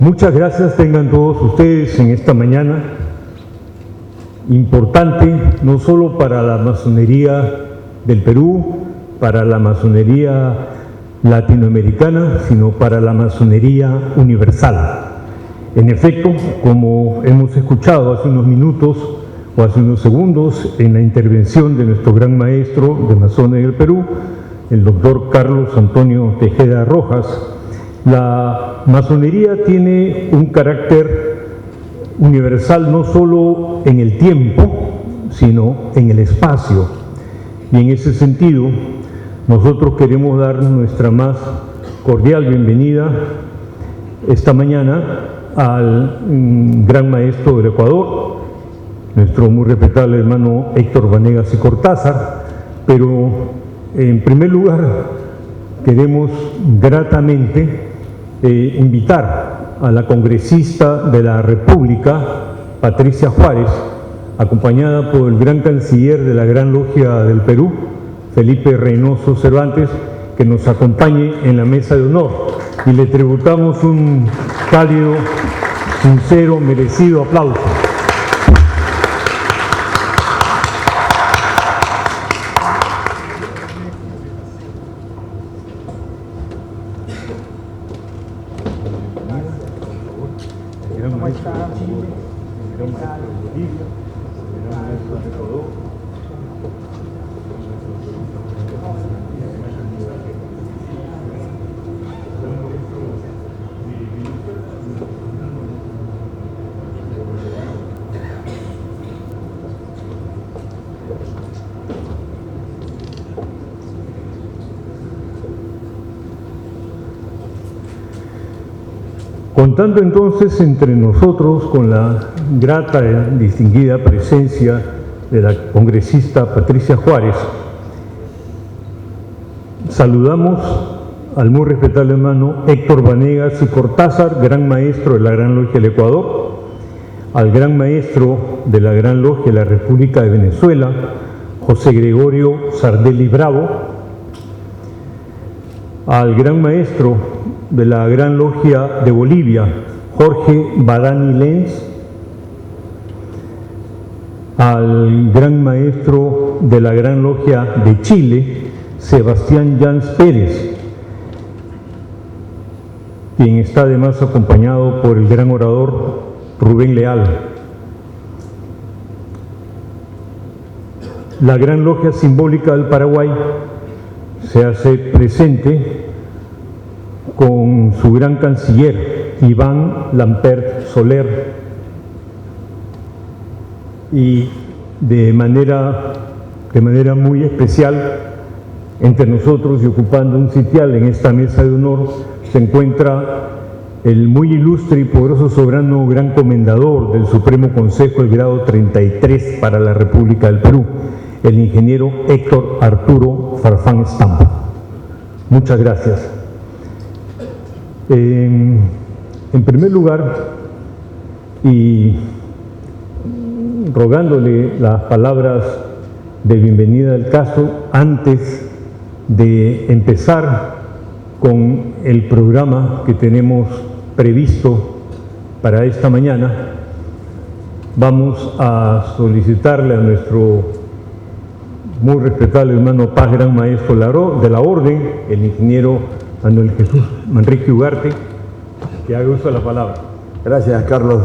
Muchas gracias tengan todos ustedes en esta mañana, importante no solo para la masonería del Perú, para la masonería latinoamericana, sino para la masonería universal. En efecto, como hemos escuchado hace unos minutos o hace unos segundos en la intervención de nuestro gran maestro de masones del Perú, el doctor Carlos Antonio Tejeda Rojas, la masonería tiene un carácter universal no solo en el tiempo, sino en el espacio. Y en ese sentido, nosotros queremos dar nuestra más cordial bienvenida esta mañana al gran maestro del Ecuador, nuestro muy respetable hermano Héctor Vanegas y Cortázar, pero en primer lugar queremos gratamente invitar a la congresista de la República, Patricia Juárez, acompañada por el gran canciller de la Gran Logia del Perú, Felipe Reynoso Cervantes, que nos acompañe en la mesa de honor. Y le tributamos un cálido, sincero, merecido aplauso. Contando entonces entre nosotros con la grata y distinguida presencia de la congresista Patricia Juárez, saludamos al muy respetable hermano Héctor Vanegas y Cortázar, gran maestro de la Gran Logia del Ecuador, al gran maestro de la Gran Logia de la República de Venezuela, José Gregorio Sardelli Bravo, al gran maestro de la Gran Logia de Bolivia, Jorge Badani Lenz, al gran maestro de la Gran Logia de Chile, Sebastián Jans Pérez, quien está además acompañado por el gran orador Rubén Leal. La Gran Logia Simbólica del Paraguay se hace presente con su gran canciller, Iván Lampert Soler, y de manera muy especial, entre nosotros y ocupando un sitial en esta mesa de honor, se encuentra el muy ilustre y poderoso soberano gran comendador del Supremo Consejo del grado 33 para la República del Perú, el ingeniero Héctor Arturo Farfán Estampa. Muchas gracias. En primer lugar, y rogándole las palabras de bienvenida del caso, antes de empezar con el programa que tenemos previsto para esta mañana, vamos a solicitarle a nuestro muy respetable hermano Paz, gran maestro de la Orden, el ingeniero Manuel Jesús Manrique Ugarte, que haga uso de la palabra. Gracias, Carlos.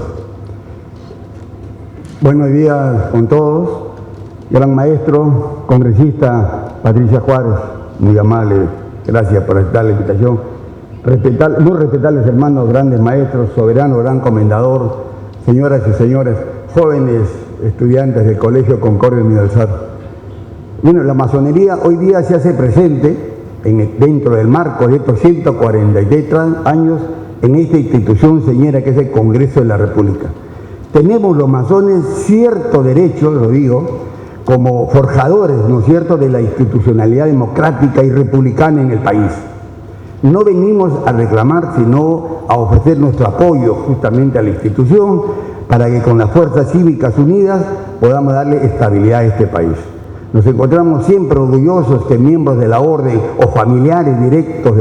Buenos días con todos. Gran maestro, congresista Patricia Juárez, muy amable, gracias por aceptar la invitación. Muy respetables hermanos, grandes maestros, soberano, gran comendador, señoras y señores, jóvenes estudiantes del Colegio Concordia Universal. Bueno, la masonería hoy día se hace presente dentro del marco de estos 143 años en esta institución señera que es el Congreso de la República. Tenemos los masones cierto derecho, lo digo, como forjadores, ¿no es cierto?, de la institucionalidad democrática y republicana en el país. No venimos a reclamar, sino a ofrecer nuestro apoyo justamente a la institución para que con las fuerzas cívicas unidas podamos darle estabilidad a este país. Nos encontramos siempre orgullosos que miembros de la orden o familiares directos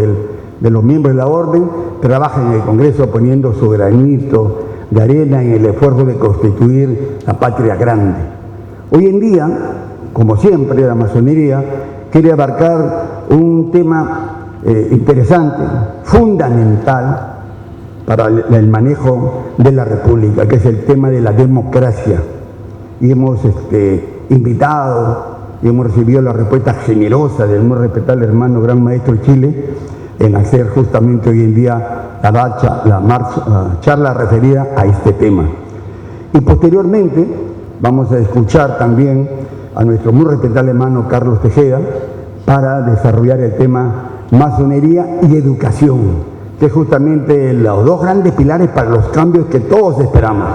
de los miembros de la orden trabajan en el Congreso poniendo su granito de arena en el esfuerzo de constituir la patria grande. Hoy en día, como siempre, la masonería quiere abarcar un tema interesante, fundamental para el manejo de la República, que es el tema de la democracia. Y hemos invitado y hemos recibido la respuesta generosa del muy respetable hermano Gran Maestro Chile en hacer justamente hoy en día la charla referida a este tema. Y posteriormente vamos a escuchar también a nuestro muy respetable hermano Carlos Tejeda para desarrollar el tema masonería y educación, que es justamente los dos grandes pilares para los cambios que todos esperamos.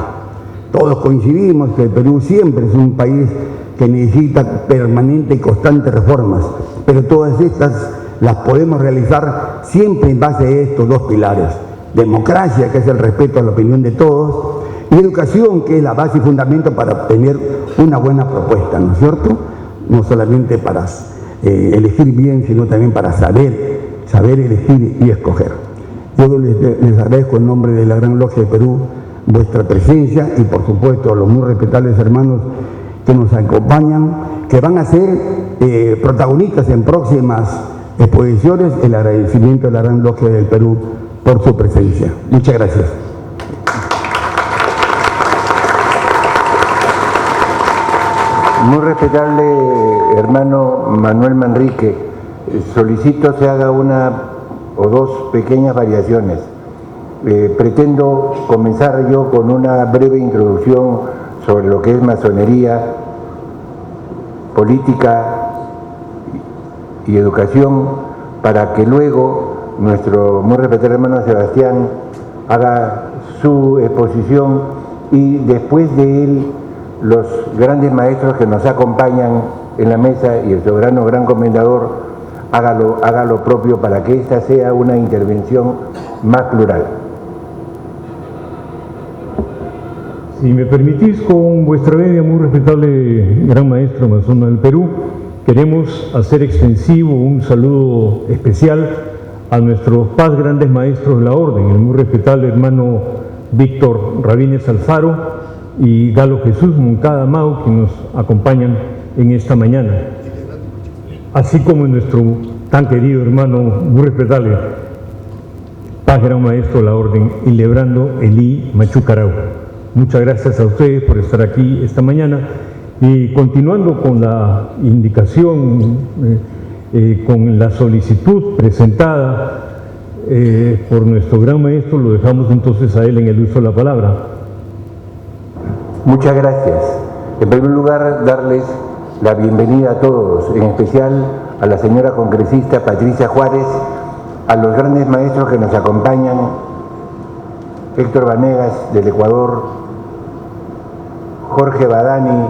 Todos coincidimos que el Perú siempre es un país que necesita permanente y constantes reformas, pero todas estas las podemos realizar siempre en base a estos dos pilares: democracia, que es el respeto a la opinión de todos, y educación, que es la base y fundamento para obtener una buena propuesta, ¿no es cierto? No solamente para elegir bien, sino también para saber elegir y escoger. Yo les agradezco en nombre de la Gran Logia de Perú vuestra presencia y por supuesto a los muy respetables hermanos que nos acompañan, que van a ser protagonistas en próximas exposiciones. El agradecimiento de la Gran Logia del Perú por su presencia. Muchas gracias. Muy respetable hermano Manuel Manrique, solicito se haga una o dos pequeñas variaciones. Pretendo comenzar yo con una breve introducción sobre lo que es masonería, política y educación, para que luego nuestro muy respetable hermano Sebastián haga su exposición y después de él los grandes maestros que nos acompañan en la mesa y el soberano gran comendador haga lo propio para que esta sea una intervención más plural. Si me permitís, con vuestra venia, muy respetable gran maestro masón del Perú, queremos hacer extensivo un saludo especial a nuestros grandes maestros de la orden, el muy respetable hermano Víctor Rabínez Alfaro y Galo Jesús Moncada Mau, que nos acompañan en esta mañana, así como nuestro tan querido hermano muy respetable Paz Gran Maestro de la Orden Hildebrando Elí Machucarau. Muchas gracias a ustedes por estar aquí esta mañana. Y continuando con la indicación, con la solicitud presentada por nuestro gran maestro, lo dejamos entonces a él en el uso de la palabra. Muchas gracias. En primer lugar, darles la bienvenida a todos, en especial a la señora congresista Patricia Juárez, a los grandes maestros que nos acompañan, Héctor Vanegas del Ecuador, Jorge Badani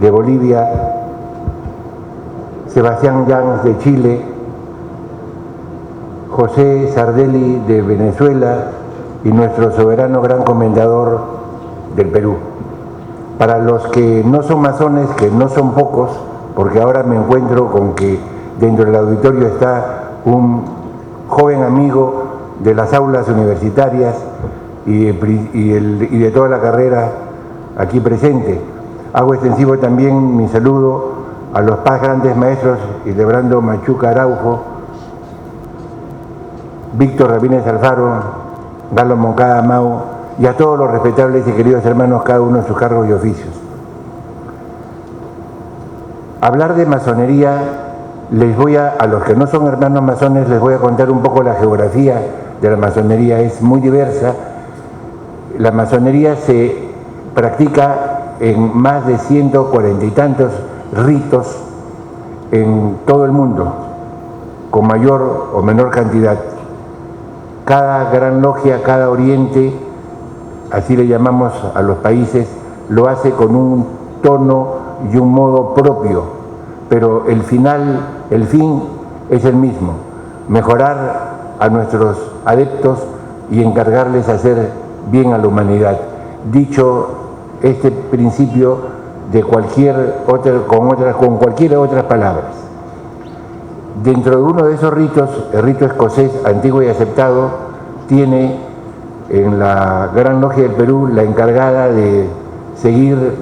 de Bolivia, Sebastián Llans de Chile, José Sardelli de Venezuela y nuestro soberano gran comendador del Perú. Para los que no son masones, que no son pocos, porque ahora me encuentro con que dentro del auditorio está un joven amigo de las aulas universitarias y de toda la carrera aquí presente. Hago extensivo también mi saludo a los grandes maestros Hildebrando Machuca Araujo, Víctor Rabínez Alfaro, Galo Moncada Mau y a todos los respetables y queridos hermanos, cada uno en sus cargos y oficios. Hablar de masonería, a los que no son hermanos masones, les voy a contar un poco la geografía de la masonería. Es muy diversa. La masonería se practica en más de 140 y tantos ritos en todo el mundo, con mayor o menor cantidad. Cada gran logia, cada oriente, así le llamamos a los países, lo hace con un tono y un modo propio, pero el fin es el mismo: mejorar a nuestros adeptos y encargarles hacer bien a la humanidad. Dicho este principio de con cualquier otras palabras, Dentro de uno de esos ritos, el rito escocés antiguo y aceptado, tiene en la Gran Logia del Perú la encargada de seguir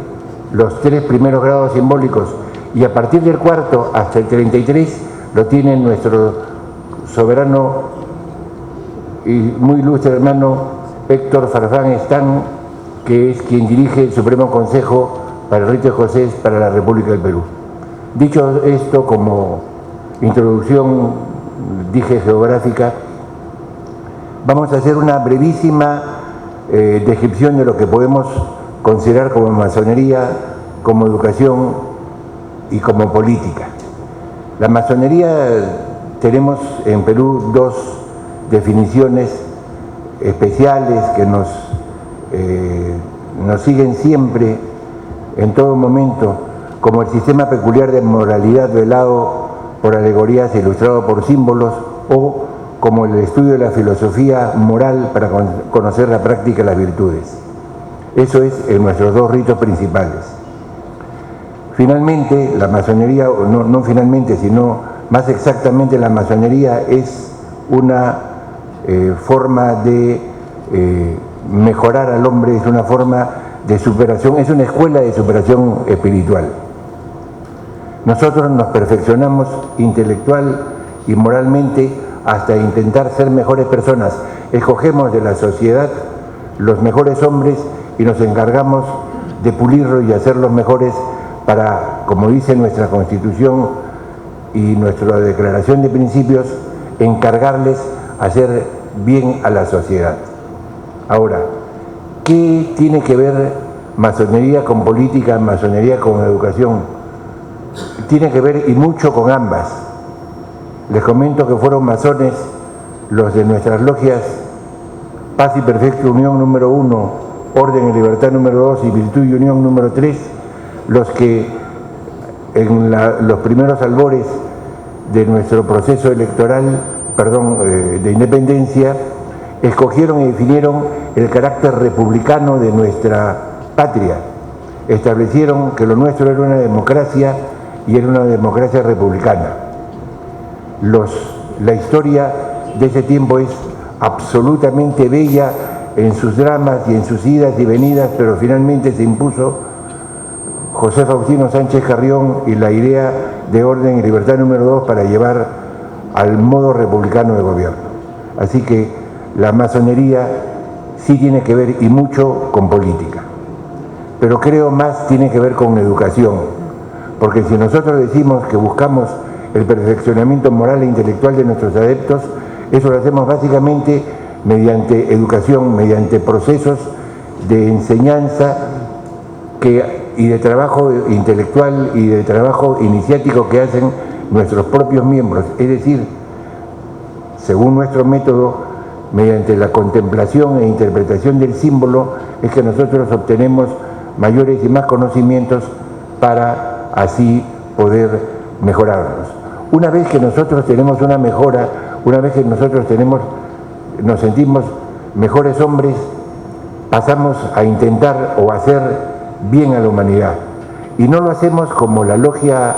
los 3 primeros grados simbólicos, y a partir del 4º hasta el 33 lo tiene nuestro soberano y muy ilustre hermano Héctor Farfán Están, que es quien dirige el Supremo Consejo para el Rito Escocés para la República del Perú. Dicho esto, como introducción, dije, geográfica, vamos a hacer una brevísima descripción de lo que podemos considerar como masonería, como educación y como política. La masonería, tenemos en Perú 2 definiciones especiales que nos siguen siempre, en todo momento, como el sistema peculiar de moralidad velado por alegorías e ilustrado por símbolos, o como el estudio de la filosofía moral para conocer la práctica de las virtudes. Eso es en nuestros 2 ritos principales. Finalmente, la masonería, no finalmente, sino más exactamente, la masonería es una forma de mejorar al hombre, es una forma de superación, es una escuela de superación espiritual. Nosotros nos perfeccionamos intelectual y moralmente hasta intentar ser mejores personas. Escogemos de la sociedad los mejores hombres y nos encargamos de pulirlos y hacerlos mejores para, como dice nuestra Constitución y nuestra Declaración de Principios, encargarles hacer bien a la sociedad. Ahora, ¿qué tiene que ver masonería con política, masonería con educación? Tiene que ver y mucho con ambas. Les comento que fueron masones los de nuestras logias Paz y Perfecta Unión número 1, Orden y Libertad número 2 y Virtud y Unión número 3, los que en los primeros albores de nuestro proceso electoral, de independencia, escogieron y definieron el carácter republicano de nuestra patria. Establecieron que lo nuestro era una democracia y era una democracia republicana. La historia de ese tiempo es absolutamente bella en sus dramas y en sus idas y venidas, pero finalmente se impuso José Faustino Sánchez Carrión y la idea de Orden y Libertad número 2 para llevar al modo republicano de gobierno. Así que la masonería sí tiene que ver y mucho con política, pero creo más tiene que ver con educación, porque si nosotros decimos que buscamos el perfeccionamiento moral e intelectual de nuestros adeptos, eso lo hacemos básicamente mediante educación, mediante procesos de enseñanza y de trabajo intelectual y de trabajo iniciático que hacen nuestros propios miembros, es decir, según nuestro método, mediante la contemplación e interpretación del símbolo, es que nosotros obtenemos mayores y más conocimientos para así poder mejorarnos. Una vez que nosotros tenemos una mejora, una vez que nosotros nos sentimos mejores hombres, pasamos a intentar o hacer bien a la humanidad. Y no lo hacemos como la logia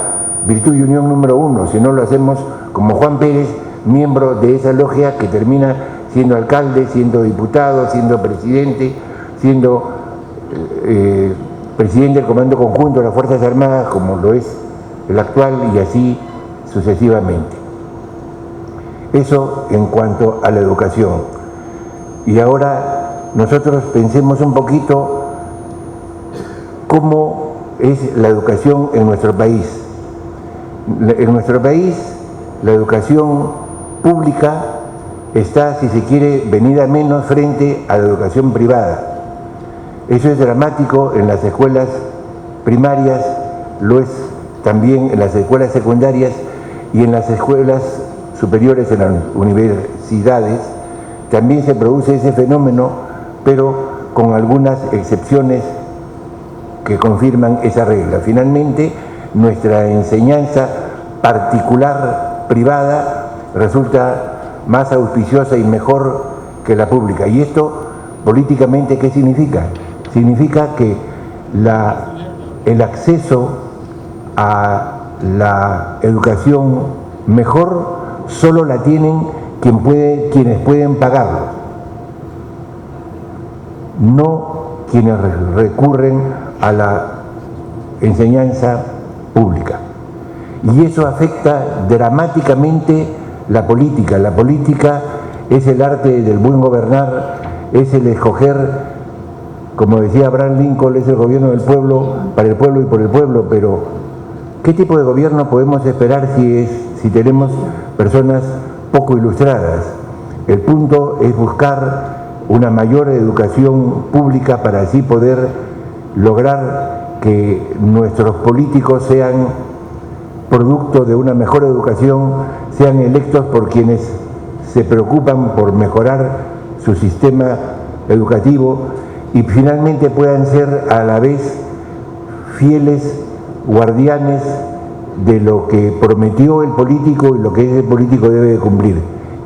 Virtud y Unión número 1, sino lo hacemos como Juan Pérez, miembro de esa logia que termina siendo alcalde, siendo diputado, siendo presidente, siendo presidente del Comando Conjunto de las Fuerzas Armadas, como lo es el actual, y así sucesivamente. Eso en cuanto a la educación. Y ahora nosotros pensemos un poquito cómo es la educación en nuestro país. En nuestro país, la educación pública está, si se quiere, venida menos frente a la educación privada. Eso es dramático en las escuelas primarias, lo es también en las escuelas secundarias y en las escuelas superiores, en las universidades. También se produce ese fenómeno, pero con algunas excepciones que confirman esa regla. Finalmente, nuestra enseñanza particular, privada, resulta más auspiciosa y mejor que la pública. ¿Y esto políticamente qué significa? Significa que el acceso a la educación mejor solo la tienen quienes pueden pagarlo, no quienes recurren a la enseñanza pública. Y eso afecta dramáticamente la política. La política es el arte del buen gobernar, es el escoger, como decía Abraham Lincoln, es el gobierno del pueblo, para el pueblo y por el pueblo, pero ¿qué tipo de gobierno podemos esperar si tenemos personas poco ilustradas? El punto es buscar una mayor educación pública para así poder lograr que nuestros políticos sean producto de una mejor educación, sean electos por quienes se preocupan por mejorar su sistema educativo y finalmente puedan ser a la vez fieles guardianes de lo que prometió el político y lo que ese político debe de cumplir.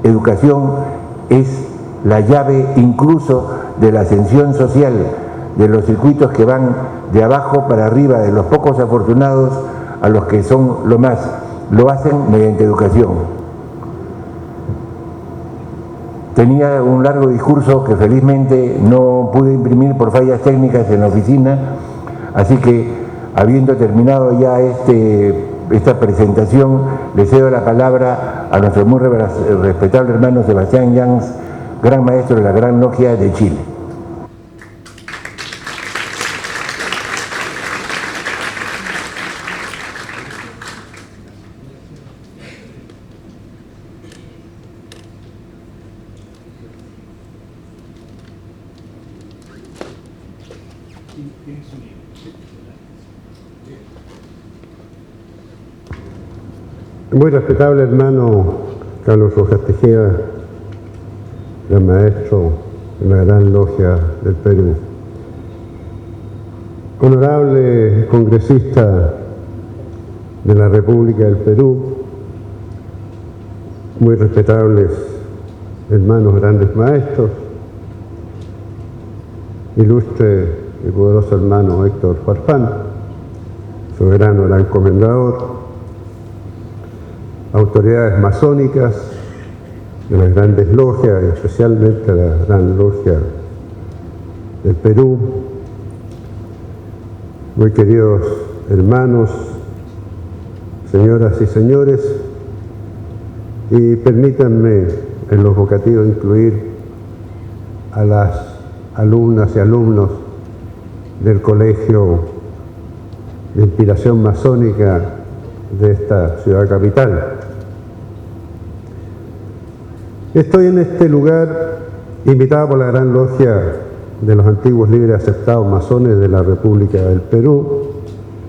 Educación es la llave incluso de la ascensión social, de los circuitos que van de abajo para arriba, de los pocos afortunados a los que son lo más, lo hacen mediante educación. Tenía un largo discurso que felizmente no pude imprimir por fallas técnicas en la oficina, así que habiendo terminado ya esta presentación, le cedo la palabra a nuestro muy respetable hermano Sebastián Yans, gran maestro de la Gran Logia de Chile. Muy respetable hermano Carlos Rojas Tejeda, gran maestro de la Gran Logia del Perú. Honorable congresista de la República del Perú, muy respetables hermanos grandes maestros, ilustre y poderoso hermano Héctor Farfán, soberano gran comendador, autoridades masónicas de las grandes logias y especialmente la Gran Logia del Perú, muy queridos hermanos, señoras y señores, y permítanme en los vocativos incluir a las alumnas y alumnos del Colegio de Inspiración Masónica de esta ciudad capital. Estoy en este lugar invitado por la Gran Logia de los antiguos libres aceptados masones de la República del Perú,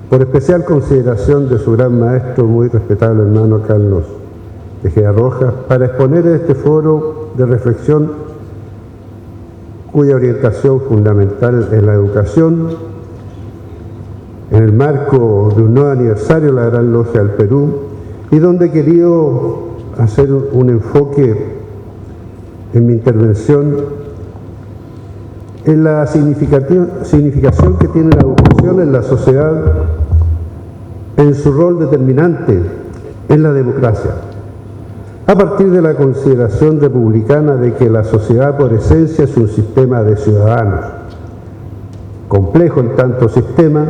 por especial consideración de su gran maestro, muy respetable hermano Carlos Tejeda Rojas, para exponer este foro de reflexión cuya orientación fundamental es la educación, en el marco de un nuevo aniversario de la Gran Logia del Perú, y donde he querido hacer un enfoque en mi intervención en la significación que tiene la educación en la sociedad, en su rol determinante en la democracia, a partir de la consideración republicana de que la sociedad por esencia es un sistema de ciudadanos, complejo en tanto sistema,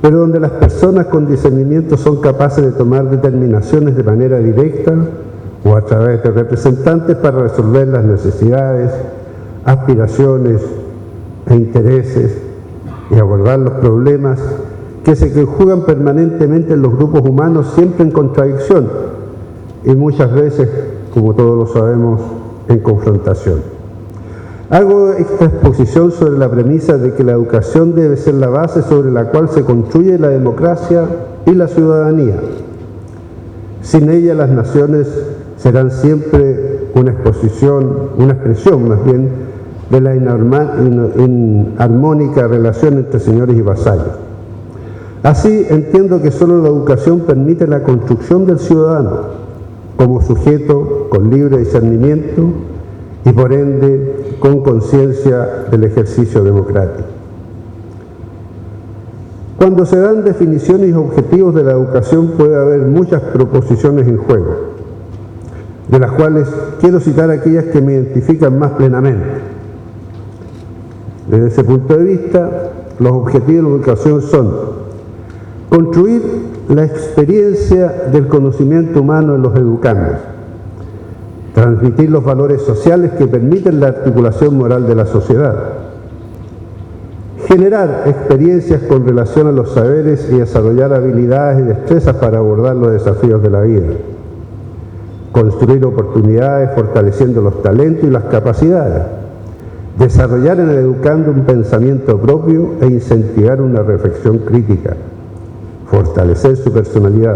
pero donde las personas con discernimiento son capaces de tomar determinaciones de manera directa o a través de representantes para resolver las necesidades, aspiraciones e intereses y abordar los problemas que se conjugan permanentemente en los grupos humanos, siempre en contradicción y muchas veces, como todos lo sabemos, en confrontación. Hago esta exposición sobre la premisa de que la educación debe ser la base sobre la cual se construye la democracia y la ciudadanía. Sin ella las naciones serán siempre una expresión más bien, de la inarmónica relación entre señores y vasallos. Así entiendo que solo la educación permite la construcción del ciudadano como sujeto con libre discernimiento y por ende con conciencia del ejercicio democrático. Cuando se dan definiciones y objetivos de la educación puede haber muchas proposiciones en juego, de las cuales quiero citar aquellas que me identifican más plenamente. Desde ese punto de vista, los objetivos de la educación son construir la experiencia del conocimiento humano en los educandos, transmitir los valores sociales que permiten la articulación moral de la sociedad, generar experiencias con relación a los saberes y desarrollar habilidades y destrezas para abordar los desafíos de la vida, construir oportunidades fortaleciendo los talentos y las capacidades, desarrollar en el educando un pensamiento propio e incentivar una reflexión crítica, fortalecer su personalidad.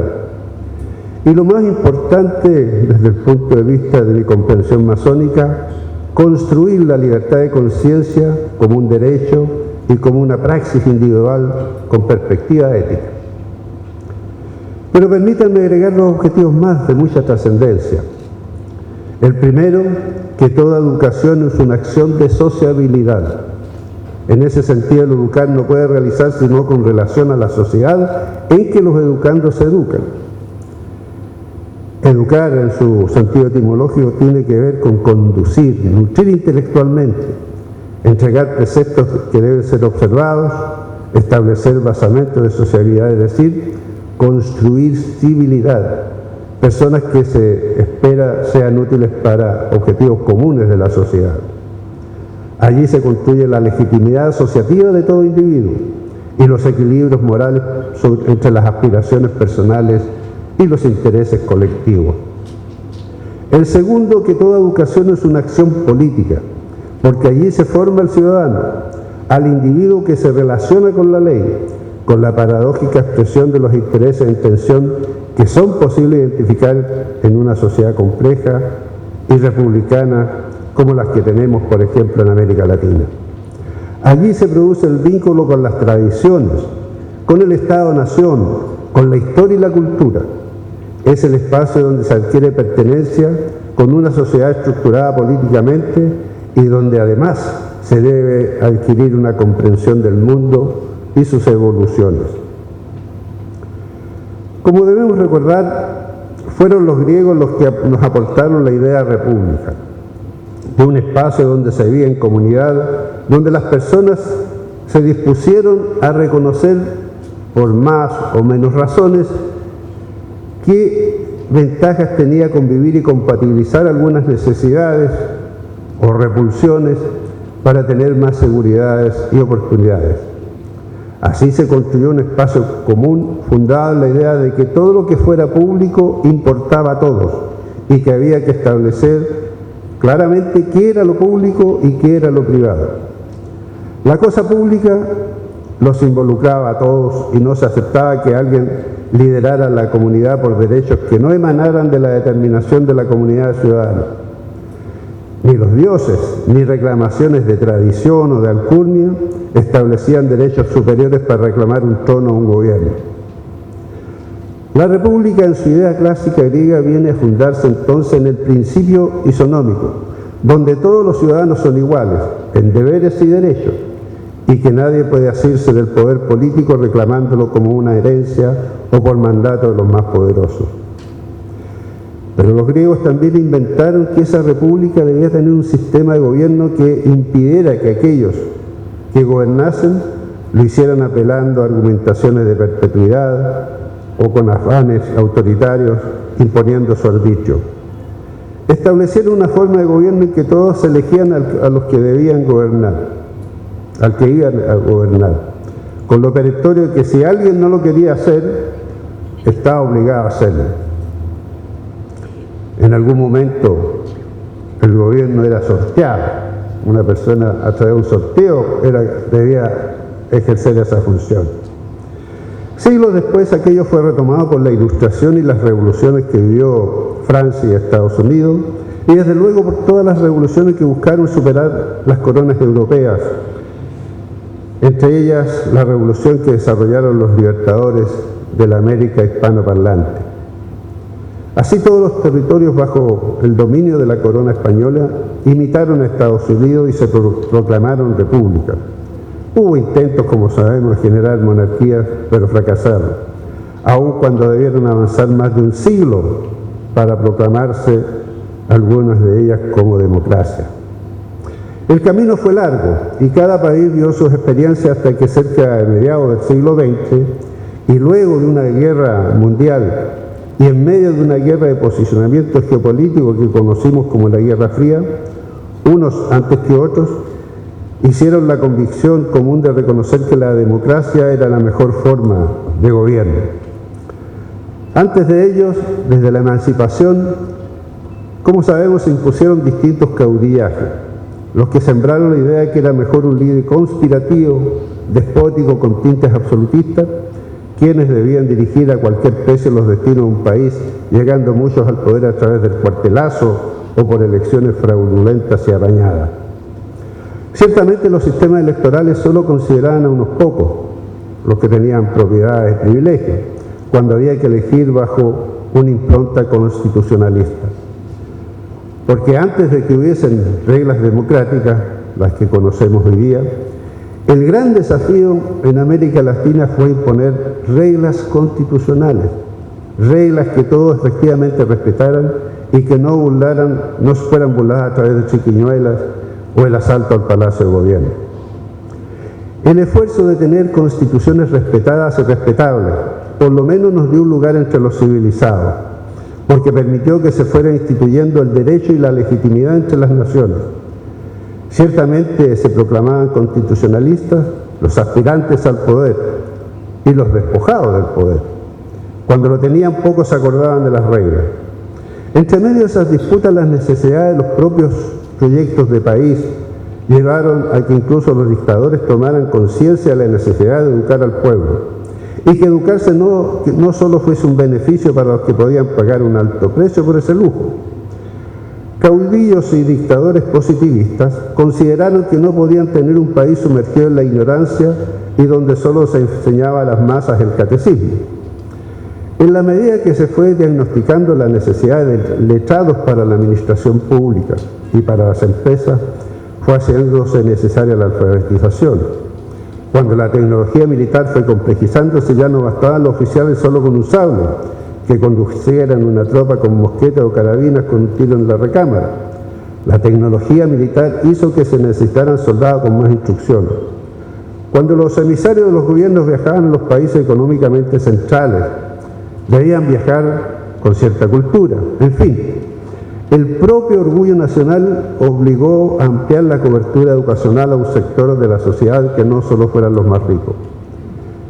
Y lo más importante, desde el punto de vista de mi comprensión masónica, construir la libertad de conciencia como un derecho y como una praxis individual con perspectiva ética. Pero permítanme agregar dos objetivos más de mucha trascendencia. El primero, que toda educación es una acción de sociabilidad. En ese sentido, el educar no puede realizarse sino con relación a la sociedad en que los educandos se educan. Educar, en su sentido etimológico, tiene que ver con conducir, nutrir intelectualmente, entregar preceptos que deben ser observados, establecer basamentos de sociabilidad, es decir, construir civilidad, personas que se espera sean útiles para objetivos comunes de la sociedad. Allí se construye la legitimidad asociativa de todo individuo y los equilibrios morales entre las aspiraciones personales y los intereses colectivos. El segundo, que toda educación es una acción política, porque allí se forma el ciudadano, al individuo que se relaciona con la ley, con la paradójica expresión de los intereses en tensión que son posibles identificar en una sociedad compleja y republicana como las que tenemos, por ejemplo, en América Latina. Allí se produce el vínculo con las tradiciones, con el Estado-Nación, con la historia y la cultura. Es el espacio donde se adquiere pertenencia con una sociedad estructurada políticamente y donde además se debe adquirir una comprensión del mundo y sus evoluciones. Como debemos recordar, fueron los griegos los que nos aportaron la idea de república, de un espacio donde se vivía en comunidad, donde las personas se dispusieron a reconocer, por más o menos razones, qué ventajas tenía convivir y compatibilizar algunas necesidades o repulsiones para tener más seguridades y oportunidades. Así se construyó un espacio común fundado en la idea de que todo lo que fuera público importaba a todos y que había que establecer claramente qué era lo público y qué era lo privado. La cosa pública los involucraba a todos y no se aceptaba que alguien liderara la comunidad por derechos que no emanaran de la determinación de la comunidad ciudadana. Ni los dioses, ni reclamaciones de tradición o de alcurnia establecían derechos superiores para reclamar un trono o un gobierno. La república, en su idea clásica griega, viene a fundarse entonces en el principio isonómico, donde todos los ciudadanos son iguales en deberes y derechos, y que nadie puede asirse del poder político reclamándolo como una herencia o por mandato de los más poderosos. Pero los griegos también inventaron que esa república debía tener un sistema de gobierno que impidiera que aquellos que gobernasen lo hicieran apelando a argumentaciones de perpetuidad o con afanes autoritarios imponiendo su arbitrio. Establecieron una forma de gobierno en que todos elegían a los que debían gobernar, al que iban a gobernar, con lo perentorio de que si alguien no lo quería hacer, estaba obligado a hacerlo. En algún momento el gobierno era sorteado, una persona a través de un sorteo debía ejercer esa función. Siglos después aquello fue retomado por la Ilustración y las revoluciones que vivió Francia y Estados Unidos, y desde luego por todas las revoluciones que buscaron superar las coronas europeas, entre ellas la revolución que desarrollaron los libertadores de la América hispanoparlante. Así todos los territorios bajo el dominio de la corona española imitaron a Estados Unidos y se proclamaron repúblicas, Hubo intentos, como sabemos, de generar monarquías, pero fracasaron, aun cuando debieron avanzar más de un siglo para proclamarse algunas de ellas como democracia. El camino fue largo y cada país vio sus experiencias hasta que cerca de mediados del siglo XX y luego de una guerra mundial y en medio de una guerra de posicionamiento geopolítico que conocimos como la Guerra Fría, unos antes que otros hicieron la convicción común de reconocer que la democracia era la mejor forma de gobierno. Antes de ellos, desde la emancipación, como sabemos, se impusieron distintos caudillajes. Los que sembraron la idea de que era mejor un líder conspirativo, despótico, con tintes absolutistas, quienes debían dirigir a cualquier precio los destinos de un país, llegando muchos al poder a través del cuartelazo o por elecciones fraudulentas y amañadas. Ciertamente los sistemas electorales solo consideraban a unos pocos, los que tenían propiedades y privilegios, cuando había que elegir bajo una impronta constitucionalista. Porque antes de que hubiesen reglas democráticas, las que conocemos hoy día, el gran desafío en América Latina fue imponer reglas constitucionales, reglas que todos efectivamente respetaran y que no fueran burladas a través de chiquiñuelas o el asalto al Palacio de Gobierno. El esfuerzo de tener constituciones respetadas y respetables, por lo menos nos dio un lugar entre los civilizados, porque permitió que se fuera instituyendo el derecho y la legitimidad entre las naciones. Ciertamente se proclamaban constitucionalistas los aspirantes al poder y los despojados del poder. Cuando lo tenían, pocos se acordaban de las reglas. Entre medio de esas disputas, las necesidades de los propios proyectos de país llevaron a que incluso los dictadores tomaran conciencia de la necesidad de educar al pueblo y que educarse no solo fuese un beneficio para los que podían pagar un alto precio por ese lujo. Caudillos y dictadores positivistas consideraron que no podían tener un país sumergido en la ignorancia y donde solo se enseñaba a las masas el catecismo. En la medida que se fue diagnosticando la necesidad de letrados para la administración pública y para las empresas, fue haciéndose necesaria la alfabetización. Cuando la tecnología militar fue complejizándose, ya no bastaban los oficiales solo con un sable, que conducieran una tropa con mosquetes o carabinas con un tiro en la recámara. La tecnología militar hizo que se necesitaran soldados con más instrucciones. Cuando los emisarios de los gobiernos viajaban a los países económicamente centrales, debían viajar con cierta cultura. En fin, el propio orgullo nacional obligó a ampliar la cobertura educacional a un sector de la sociedad que no solo fueran los más ricos.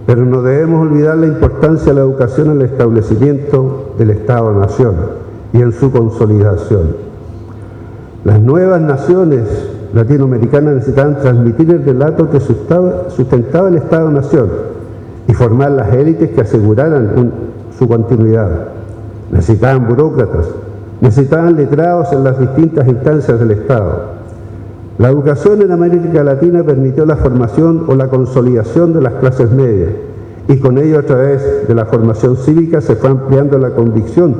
Pero no debemos olvidar la importancia de la educación en el establecimiento del Estado-Nación y en su consolidación. Las nuevas naciones latinoamericanas necesitaban transmitir el relato que sustentaba el Estado-Nación y formar las élites que aseguraran su continuidad. Necesitaban burócratas, necesitaban letrados en las distintas instancias del Estado. La educación en América Latina permitió la formación o la consolidación de las clases medias y con ello, a través de la formación cívica, se fue ampliando la convicción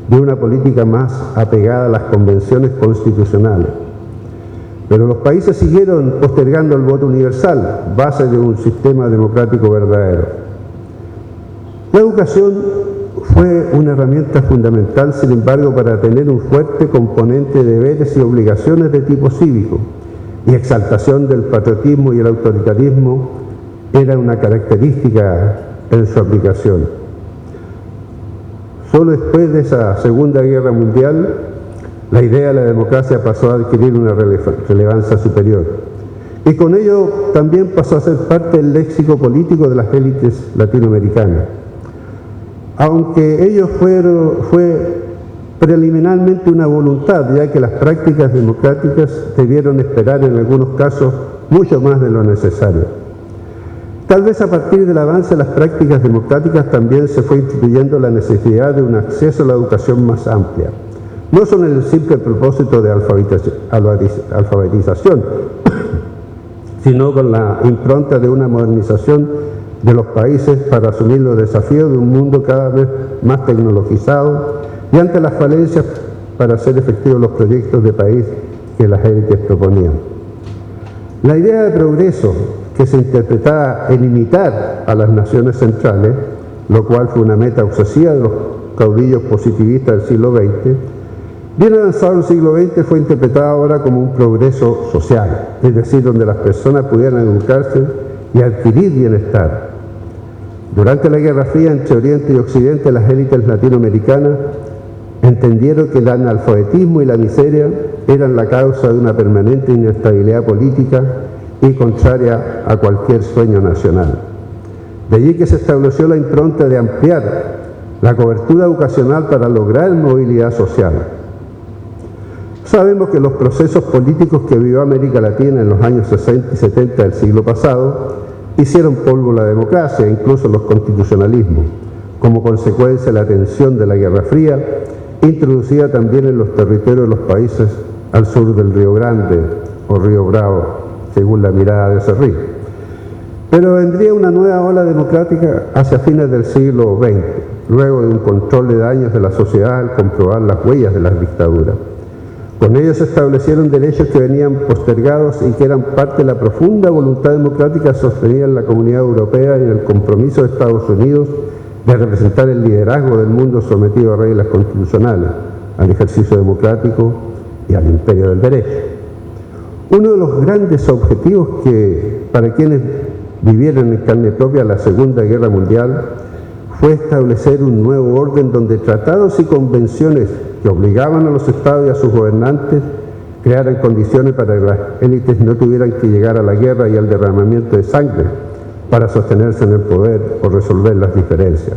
de una política más apegada a las convenciones constitucionales. Pero los países siguieron postergando el voto universal, base de un sistema democrático verdadero. La educación fue una herramienta fundamental, sin embargo, para tener un fuerte componente de deberes y obligaciones de tipo cívico, y exaltación del patriotismo y el autoritarismo era una característica en su aplicación. Solo después de esa Segunda Guerra Mundial, la idea de la democracia pasó a adquirir una relevancia superior, y con ello también pasó a ser parte del léxico político de las élites latinoamericanas. Aunque ello fue preliminarmente una voluntad, ya que las prácticas democráticas debieron esperar en algunos casos mucho más de lo necesario. Tal vez a partir del avance de las prácticas democráticas también se fue instituyendo la necesidad de un acceso a la educación más amplia, no solo en el simple propósito de alfabetización, sino con la impronta de una modernización de los países para asumir los desafíos de un mundo cada vez más tecnologizado y ante las falencias para hacer efectivos los proyectos de país que las élites proponían. La idea de progreso que se interpretaba en imitar a las naciones centrales, lo cual fue una meta obsesiva de los caudillos positivistas del siglo XX, bien avanzado en el siglo XX fue interpretada ahora como un progreso social, es decir, donde las personas pudieran educarse y adquirir bienestar. Durante la Guerra Fría entre Oriente y Occidente, las élites latinoamericanas entendieron que el analfabetismo y la miseria eran la causa de una permanente inestabilidad política y contraria a cualquier sueño nacional. De allí que se estableció la impronta de ampliar la cobertura educacional para lograr movilidad social. Sabemos que los procesos políticos que vivió América Latina en los años 60 y 70 del siglo pasado hicieron polvo la democracia, incluso los constitucionalismos, como consecuencia de la tensión de la Guerra Fría, introducida también en los territorios de los países al sur del Río Grande o Río Bravo, según la mirada de ese río. Pero vendría una nueva ola democrática hacia fines del siglo XX, luego de un control de daños de la sociedad al comprobar las huellas de las dictaduras. Con ello se establecieron derechos que venían postergados y que eran parte de la profunda voluntad democrática sostenida en la Comunidad Europea y en el compromiso de Estados Unidos de representar el liderazgo del mundo sometido a reglas constitucionales, al ejercicio democrático y al imperio del derecho. Uno de los grandes objetivos para quienes vivieron en carne propia la Segunda Guerra Mundial fue establecer un nuevo orden donde tratados y convenciones que obligaban a los estados y a sus gobernantes crearan condiciones para que las élites no tuvieran que llegar a la guerra y al derramamiento de sangre para sostenerse en el poder o resolver las diferencias.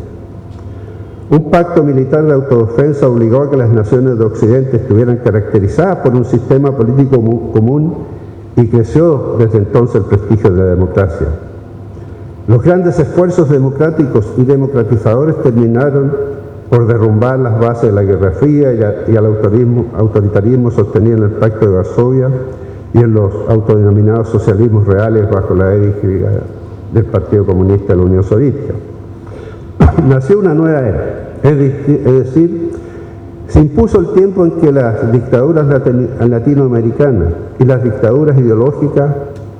Un pacto militar de autodefensa obligó a que las naciones de Occidente estuvieran caracterizadas por un sistema político común y creció desde entonces el prestigio de la democracia. Los grandes esfuerzos democráticos y democratizadores terminaron por derrumbar las bases de la Guerra Fría y al autoritarismo sostenido en el Pacto de Varsovia y en los autodenominados socialismos reales bajo la égida del Partido Comunista de la Unión Soviética. Nació una nueva era, es decir, se impuso el tiempo en que las dictaduras latinoamericanas y las dictaduras ideológicas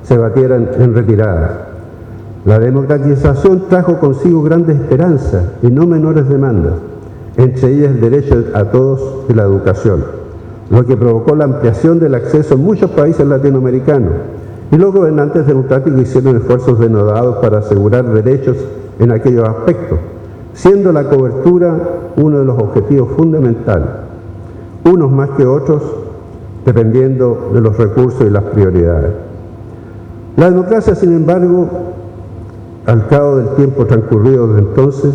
se batieran en retirada. La democratización trajo consigo grandes esperanzas y no menores demandas, entre ellas el derecho a todos de la educación, lo que provocó la ampliación del acceso en muchos países latinoamericanos, y los gobernantes democráticos hicieron esfuerzos denodados para asegurar derechos en aquellos aspectos, siendo la cobertura uno de los objetivos fundamentales, unos más que otros, dependiendo de los recursos y las prioridades. La democracia, sin embargo, al cabo del tiempo transcurrido desde entonces,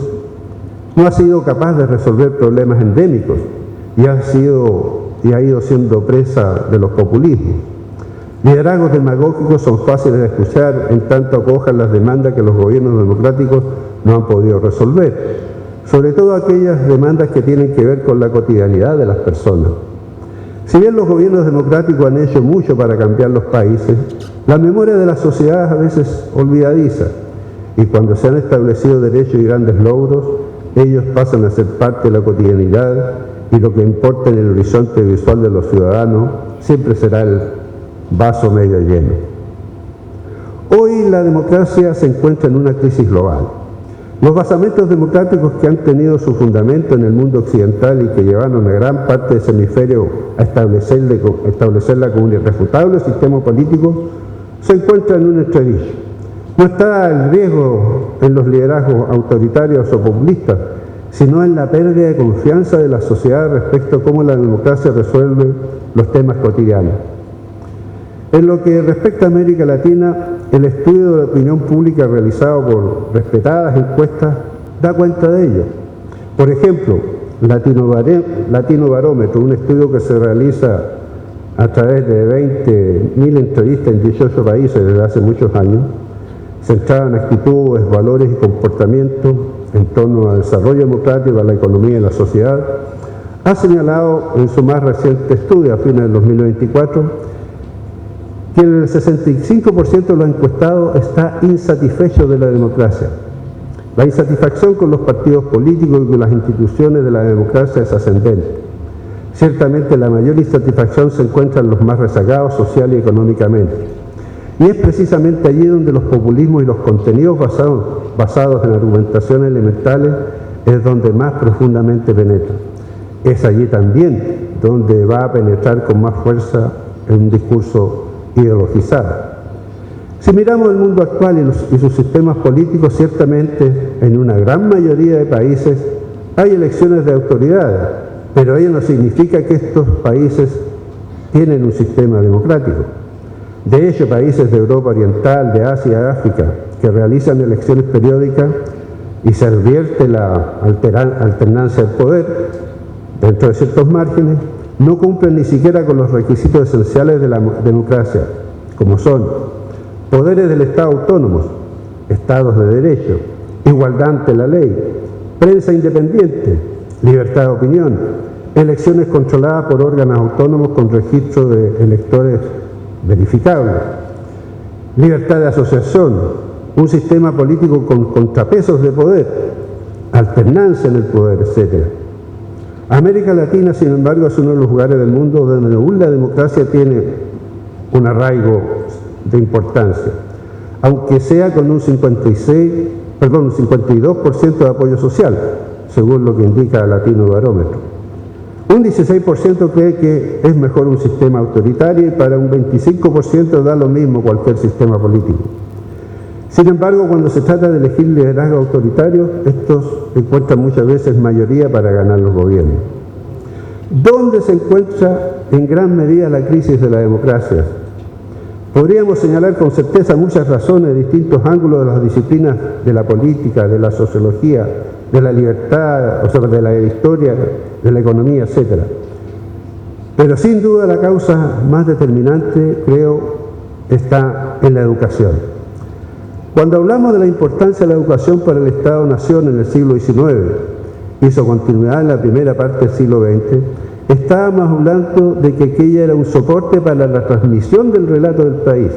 no ha sido capaz de resolver problemas endémicos y ha ido siendo presa de los populismos. Liderazgos demagógicos son fáciles de escuchar en tanto acojan las demandas que los gobiernos democráticos no han podido resolver, sobre todo aquellas demandas que tienen que ver con la cotidianidad de las personas. Si bien los gobiernos democráticos han hecho mucho para cambiar los países, la memoria de las sociedades a veces olvidadiza, y cuando se han establecido derechos y grandes logros, ellos pasan a ser parte de la cotidianidad y lo que importa en el horizonte visual de los ciudadanos siempre será el vaso medio lleno. Hoy la democracia se encuentra en una crisis global. Los basamentos democráticos que han tenido su fundamento en el mundo occidental y que llevaron a gran parte de ese hemisferio a establecerla como un irrefutable sistema político se encuentran en un entredicho. No está el riesgo en los liderazgos autoritarios o populistas, sino en la pérdida de confianza de la sociedad respecto a cómo la democracia resuelve los temas cotidianos. En lo que respecta a América Latina, el estudio de opinión pública realizado por respetadas encuestas da cuenta de ello. Por ejemplo, Latino Barómetro, un estudio que se realiza a través de 20.000 entrevistas en 18 países desde hace muchos años, centrada en actitudes, valores y comportamientos en torno al desarrollo democrático, a la economía y la sociedad, ha señalado en su más reciente estudio, a fines del 2024, que el 65% de los encuestados está insatisfecho de la democracia. La insatisfacción con los partidos políticos y con las instituciones de la democracia es ascendente. Ciertamente la mayor insatisfacción se encuentra en los más rezagados social y económicamente. Y es precisamente allí donde los populismos y los contenidos basados en argumentaciones elementales es donde más profundamente penetra. Es allí también donde va a penetrar con más fuerza en un discurso ideologizado. Si miramos el mundo actual y sus sistemas políticos, ciertamente en una gran mayoría de países hay elecciones de autoridades, pero ello no significa que estos países tienen un sistema democrático. De hecho, países de Europa Oriental, de Asia y África, que realizan elecciones periódicas y se advierte la alternancia del poder dentro de ciertos márgenes, no cumplen ni siquiera con los requisitos esenciales de la democracia, como son poderes del Estado autónomos, estados de derecho, igualdad ante la ley, prensa independiente, libertad de opinión, elecciones controladas por órganos autónomos con registro de electores verificables, libertad de asociación, un sistema político con contrapesos de poder, alternancia en el poder, etc. América Latina, sin embargo, es uno de los lugares del mundo donde aún la democracia tiene un arraigo de importancia, aunque sea con un 52% de apoyo social, según lo que indica el Latino Barómetro. Un 16% cree que es mejor un sistema autoritario y para un 25% da lo mismo cualquier sistema político. Sin embargo, cuando se trata de elegir liderazgo autoritario, estos encuentran muchas veces mayoría para ganar los gobiernos. ¿Dónde se encuentra en gran medida la crisis de la democracia? Podríamos señalar con certeza muchas razones de distintos ángulos de las disciplinas de la política, de la sociología, de la libertad, o sea, de la historia, de la economía, etc. Pero sin duda la causa más determinante, creo, está en la educación. Cuando hablamos de la importancia de la educación para el Estado-Nación en el siglo XIX y su continuidad en la primera parte del siglo XX, estábamos hablando de que aquella era un soporte para la transmisión del relato del país,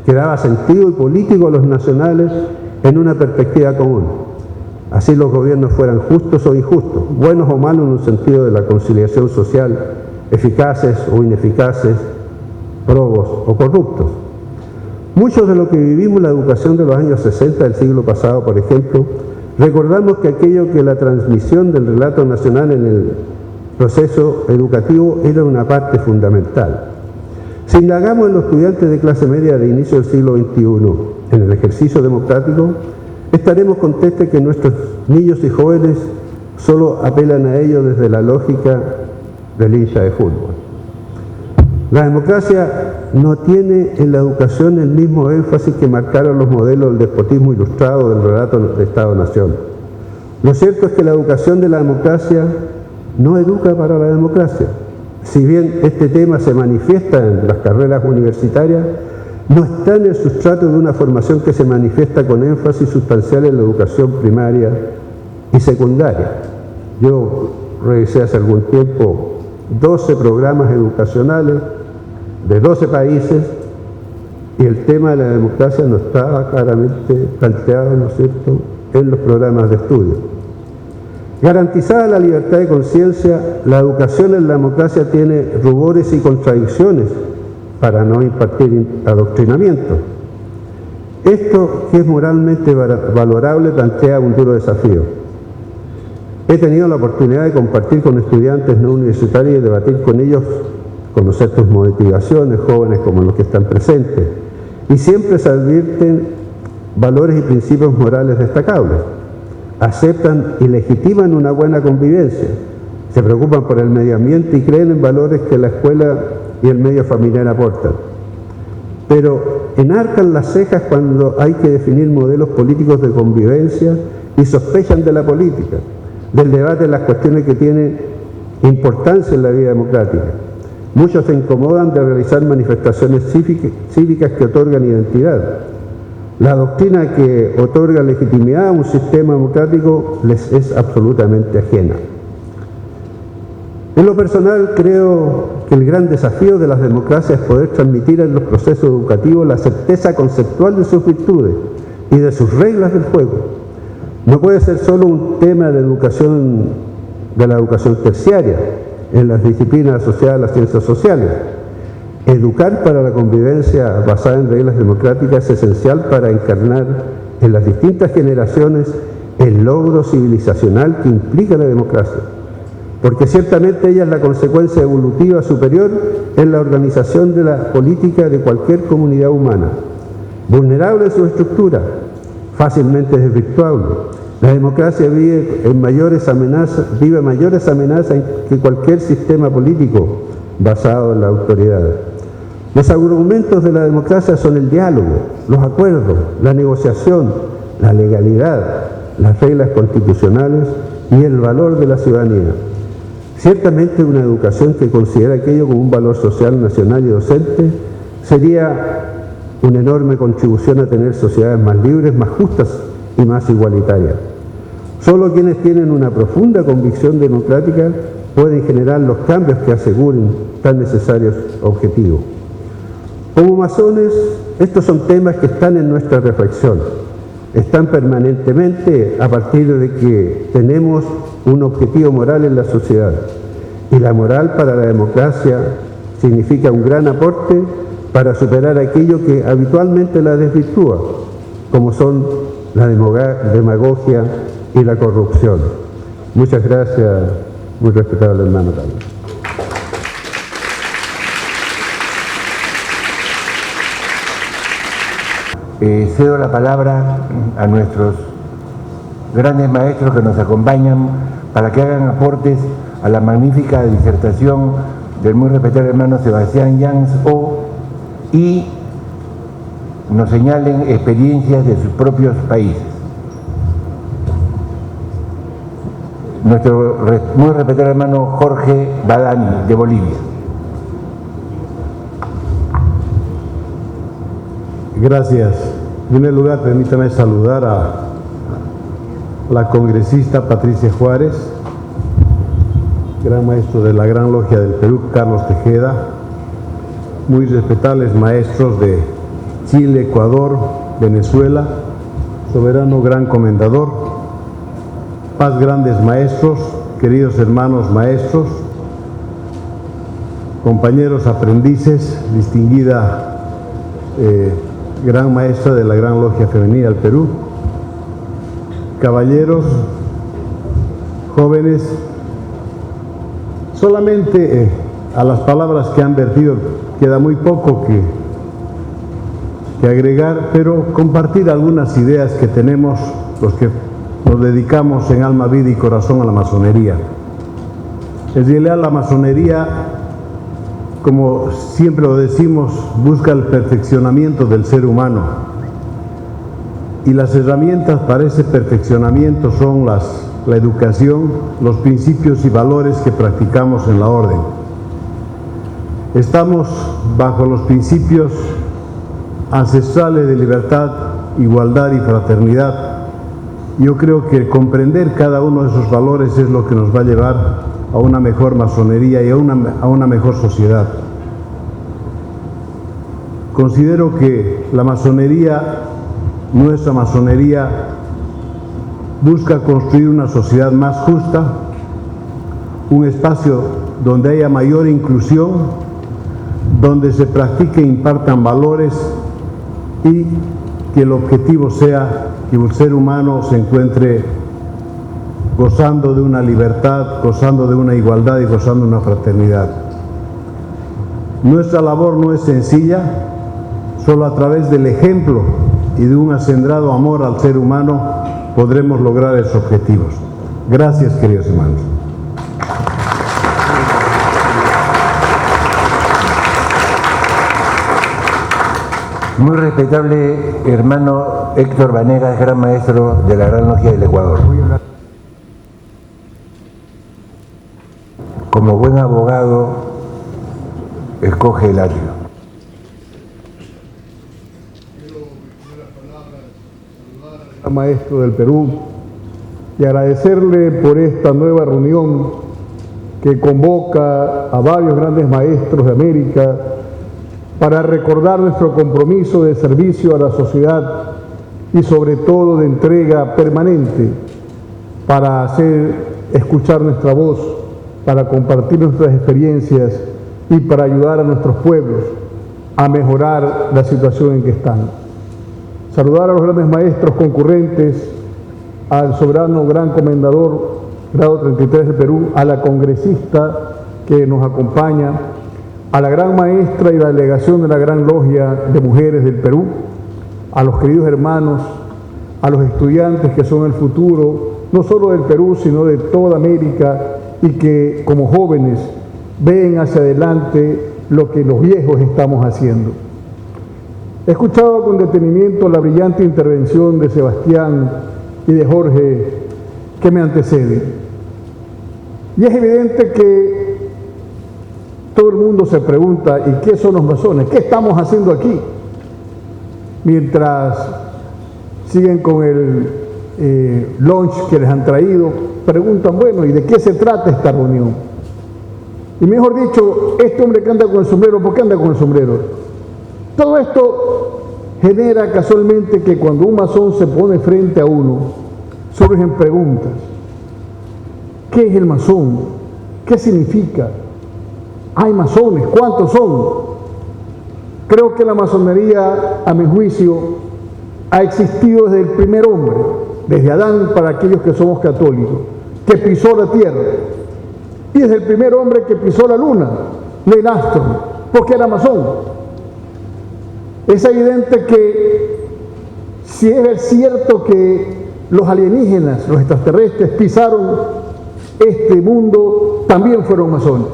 que daba sentido y político a los nacionales en una perspectiva común. Así los gobiernos fueran justos o injustos, buenos o malos en un sentido de la conciliación social, eficaces o ineficaces, probos o corruptos. Muchos de los que vivimos la educación de los años 60 del siglo pasado, por ejemplo, recordamos que aquello que la transmisión del relato nacional en el proceso educativo era una parte fundamental. Si indagamos en los estudiantes de clase media de inicio del siglo XXI en el ejercicio democrático, estaremos conscientes que nuestros niños y jóvenes solo apelan a ello desde la lógica del hincha de fútbol. La democracia no tiene en la educación el mismo énfasis que marcaron los modelos del despotismo ilustrado del relato de Estado-Nación. Lo cierto es que la educación de la democracia no educa para la democracia. Si bien este tema se manifiesta en las carreras universitarias, no está en el sustrato de una formación que se manifiesta con énfasis sustancial en la educación primaria y secundaria. Yo revisé hace algún tiempo 12 programas educacionales de 12 países y el tema de la democracia no estaba claramente planteado, ¿no es cierto?, en los programas de estudio. Garantizada la libertad de conciencia, la educación en la democracia tiene rubores y contradicciones para no impartir adoctrinamiento. Esto, que es moralmente valorable, plantea un duro desafío. He tenido la oportunidad de compartir con estudiantes no universitarios y debatir con ellos, conocer sus motivaciones, jóvenes como los que están presentes, y siempre se advierten valores y principios morales destacables. Aceptan y legitiman una buena convivencia, se preocupan por el medio ambiente y creen en valores que la escuela y el medio familiar aportan. Pero enarcan las cejas cuando hay que definir modelos políticos de convivencia y sospechan de la política, del debate en las cuestiones que tienen importancia en la vida democrática. Muchos se incomodan de realizar manifestaciones cívicas que otorgan identidad. La doctrina que otorga legitimidad a un sistema democrático les es absolutamente ajena. En lo personal, creo que el gran desafío de las democracias es poder transmitir en los procesos educativos la certeza conceptual de sus virtudes y de sus reglas del juego. No puede ser solo un tema de la educación terciaria, en las disciplinas asociadas a las ciencias sociales. Educar para la convivencia basada en reglas democráticas es esencial para encarnar en las distintas generaciones el logro civilizacional que implica la democracia, porque ciertamente ella es la consecuencia evolutiva superior en la organización de la política de cualquier comunidad humana, vulnerable en su estructura, fácilmente desvirtuable. La democracia vive mayores amenazas que cualquier sistema político basado en la autoridad. Los argumentos de la democracia son el diálogo, los acuerdos, la negociación, la legalidad, las reglas constitucionales y el valor de la ciudadanía. Ciertamente una educación que considera aquello como un valor social, nacional y docente sería una enorme contribución a tener sociedades más libres, más justas y más igualitarias. Solo quienes tienen una profunda convicción democrática pueden generar los cambios que aseguren tan necesarios objetivos. Como masones, estos son temas que están en nuestra reflexión, están permanentemente a partir de que tenemos un objetivo moral en la sociedad. Y la moral para la democracia significa un gran aporte para superar aquello que habitualmente la desvirtúa, como son la demagogia y la corrupción. Muchas gracias, muy respetable hermano Carlos. Cedo la palabra a nuestros grandes maestros que nos acompañan para que hagan aportes a la magnífica disertación del muy respetable hermano Sebastián Yans y nos señalen experiencias de sus propios países. Nuestro muy respetable hermano Jorge Badani, de Bolivia. Gracias. En primer lugar, permítame saludar a la congresista Patricia Juárez, gran maestro de la Gran Logia del Perú, Carlos Tejeda, muy respetables maestros de Chile, Ecuador, Venezuela, soberano gran comendador, paz grandes maestros, queridos hermanos maestros, compañeros aprendices, distinguida gran maestra de la Gran Logia Femenina del Perú, caballeros, jóvenes, solamente a las palabras que han vertido queda muy poco que agregar, pero compartir algunas ideas que tenemos los que nos dedicamos en alma, vida y corazón a la masonería. En realidad la masonería, como siempre lo decimos, busca el perfeccionamiento del ser humano, y las herramientas para ese perfeccionamiento son la educación, los principios y valores que practicamos en la orden. Estamos bajo los principios ancestrales de libertad, igualdad y fraternidad. Yo creo que comprender cada uno de esos valores es lo que nos va a llevar a una mejor masonería y a una mejor sociedad. Considero que la masonería, nuestra masonería, busca construir una sociedad más justa, un espacio donde haya mayor inclusión, donde se practique e impartan valores y que el objetivo sea que el ser humano se encuentre gozando de una libertad, gozando de una igualdad y gozando de una fraternidad. Nuestra labor no es sencilla, solo a través del ejemplo y de un acendrado amor al ser humano podremos lograr esos objetivos. Gracias, queridos hermanos. Muy respetable hermano Héctor Vanegas, gran maestro de la Gran Logia del Ecuador. Como buen abogado, escoge el atrio. Maestro del Perú, y agradecerle por esta nueva reunión que convoca a varios grandes maestros de América para recordar nuestro compromiso de servicio a la sociedad y sobre todo de entrega permanente para hacer escuchar nuestra voz, para compartir nuestras experiencias y para ayudar a nuestros pueblos a mejorar la situación en que están. Saludar a los grandes maestros concurrentes, al soberano gran comendador, grado 33 del Perú, a la congresista que nos acompaña, a la gran maestra y la delegación de la Gran Logia de Mujeres del Perú, a los queridos hermanos, a los estudiantes que son el futuro, no solo del Perú, sino de toda América, y que como jóvenes ven hacia adelante lo que los viejos estamos haciendo. He escuchado con detenimiento la brillante intervención de Sebastián y de Jorge que me antecede. Y es evidente que todo el mundo se pregunta, ¿y qué son los masones? ¿Qué estamos haciendo aquí? Mientras siguen con el lunch que les han traído, preguntan, bueno, ¿y de qué se trata esta reunión? Y mejor dicho, este hombre que anda con el sombrero, ¿por qué anda con el sombrero? Todo esto genera casualmente que cuando un masón se pone frente a uno, surgen preguntas. ¿Qué es el masón? ¿Qué significa? ¿Hay masones? ¿Cuántos son? Creo que la masonería, a mi juicio, ha existido desde el primer hombre, desde Adán para aquellos que somos católicos, que pisó la tierra. Y desde el primer hombre que pisó la luna, Neil Armstrong, porque era masón. Es evidente que si es cierto que los alienígenas, los extraterrestres, pisaron este mundo, también fueron masones.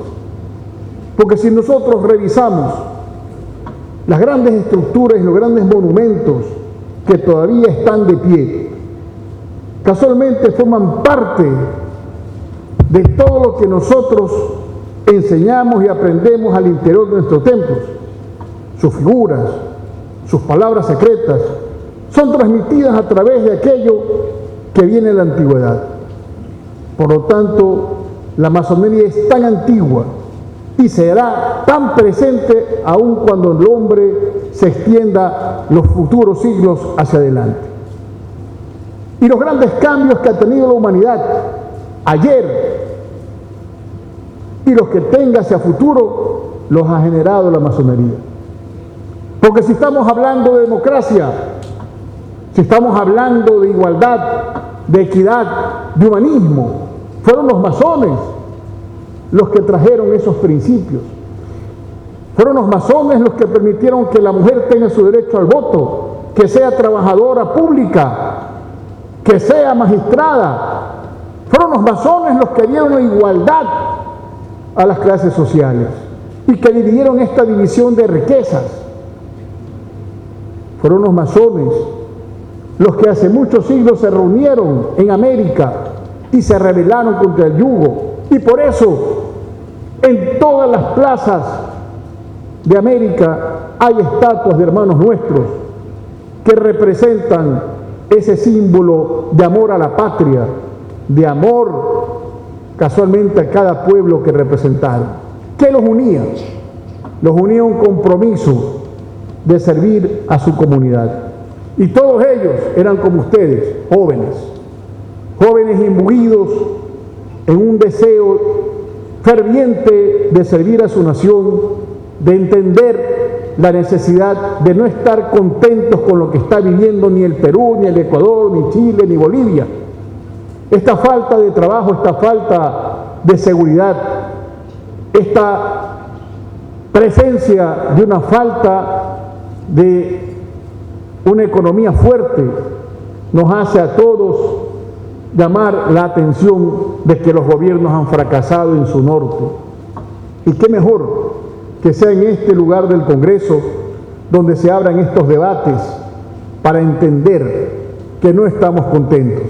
Porque si nosotros revisamos las grandes estructuras y los grandes monumentos que todavía están de pie, casualmente forman parte de todo lo que nosotros enseñamos y aprendemos al interior de nuestros templos. Sus figuras, sus palabras secretas, son transmitidas a través de aquello que viene de la antigüedad. Por lo tanto, la masonería es tan antigua y será tan presente aun cuando el hombre se extienda los futuros siglos hacia adelante. Y los grandes cambios que ha tenido la humanidad ayer y los que tenga hacia futuro los ha generado la masonería. Porque si estamos hablando de democracia, si estamos hablando de igualdad, de equidad, de humanismo, fueron los masones los que trajeron esos principios. Fueron los masones los que permitieron que la mujer tenga su derecho al voto, que sea trabajadora pública, que sea magistrada. Fueron los masones los que dieron igualdad a las clases sociales y que dividieron esta división de riquezas. Fueron los masones los que hace muchos siglos se reunieron en América y se rebelaron contra el yugo. Y por eso, en todas las plazas de América hay estatuas de hermanos nuestros que representan ese símbolo de amor a la patria, de amor casualmente a cada pueblo que representaron. ¿Qué los unía? Los unía un compromiso de servir a su comunidad. Y todos ellos eran como ustedes, jóvenes imbuidos en un deseo ferviente de servir a su nación, de entender la necesidad de no estar contentos con lo que está viviendo ni el Perú, ni el Ecuador, ni Chile, ni Bolivia. Esta falta de trabajo, esta falta de seguridad, esta presencia de una falta de una economía fuerte nos hace a todos llamar la atención de que los gobiernos han fracasado en su norte. Y qué mejor que sea en este lugar del Congreso donde se abran estos debates para entender que no estamos contentos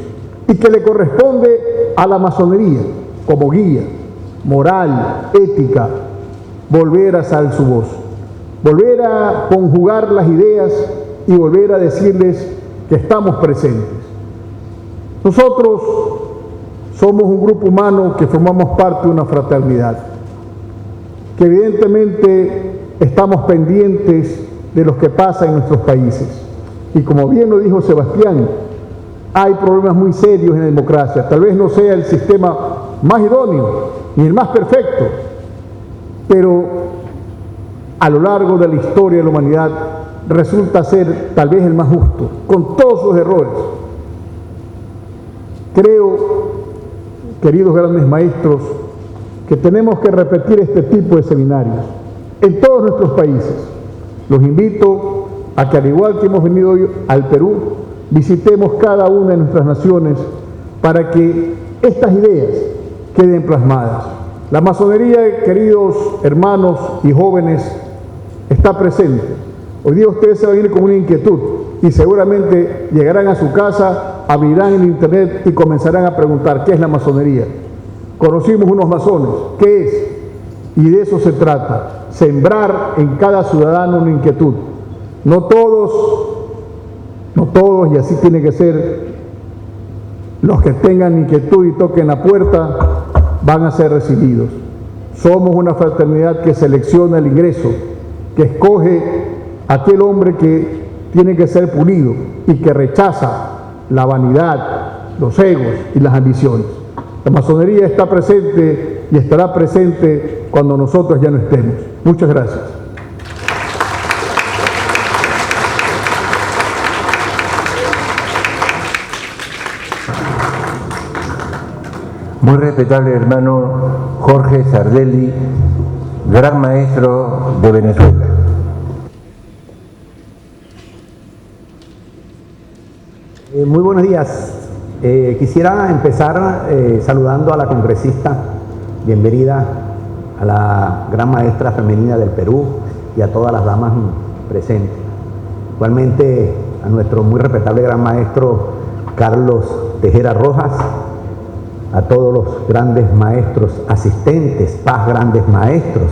y que le corresponde a la masonería como guía moral, ética, volver a alzar su voz, volver a conjugar las ideas y volver a decirles que estamos presentes. Nosotros somos un grupo humano que formamos parte de una fraternidad, que evidentemente estamos pendientes de lo que pasa en nuestros países. Y como bien lo dijo Sebastián, hay problemas muy serios en la democracia. Tal vez no sea el sistema más idóneo ni el más perfecto, pero a lo largo de la historia de la humanidad resulta ser tal vez el más justo, con todos sus errores. Creo, queridos grandes maestros, que tenemos que repetir este tipo de seminarios en todos nuestros países. Los invito a que, al igual que hemos venido hoy al Perú, visitemos cada una de nuestras naciones para que estas ideas queden plasmadas. La masonería, queridos hermanos y jóvenes, está presente. Hoy día ustedes se van a ir con una inquietud y seguramente llegarán a su casa, abrirán el internet y comenzarán a preguntar: ¿qué es la masonería? Conocimos unos masones, ¿qué es? Y de eso se trata, sembrar en cada ciudadano una inquietud. No todos, y así tiene que ser, los que tengan inquietud y toquen la puerta van a ser recibidos. Somos una fraternidad que selecciona el ingreso, que escoge a aquel hombre que tiene que ser pulido y que rechaza la vanidad, los egos y las ambiciones. La masonería está presente y estará presente cuando nosotros ya no estemos. Muchas gracias. Muy respetable hermano Jorge Sardelli, gran maestro de Venezuela. Muy buenos días. Quisiera empezar saludando a la congresista, bienvenida a la gran maestra femenina del Perú y a todas las damas presentes. Igualmente a nuestro muy respetable gran maestro Carlos Tejera Rojas, a todos los grandes maestros asistentes, paz grandes maestros,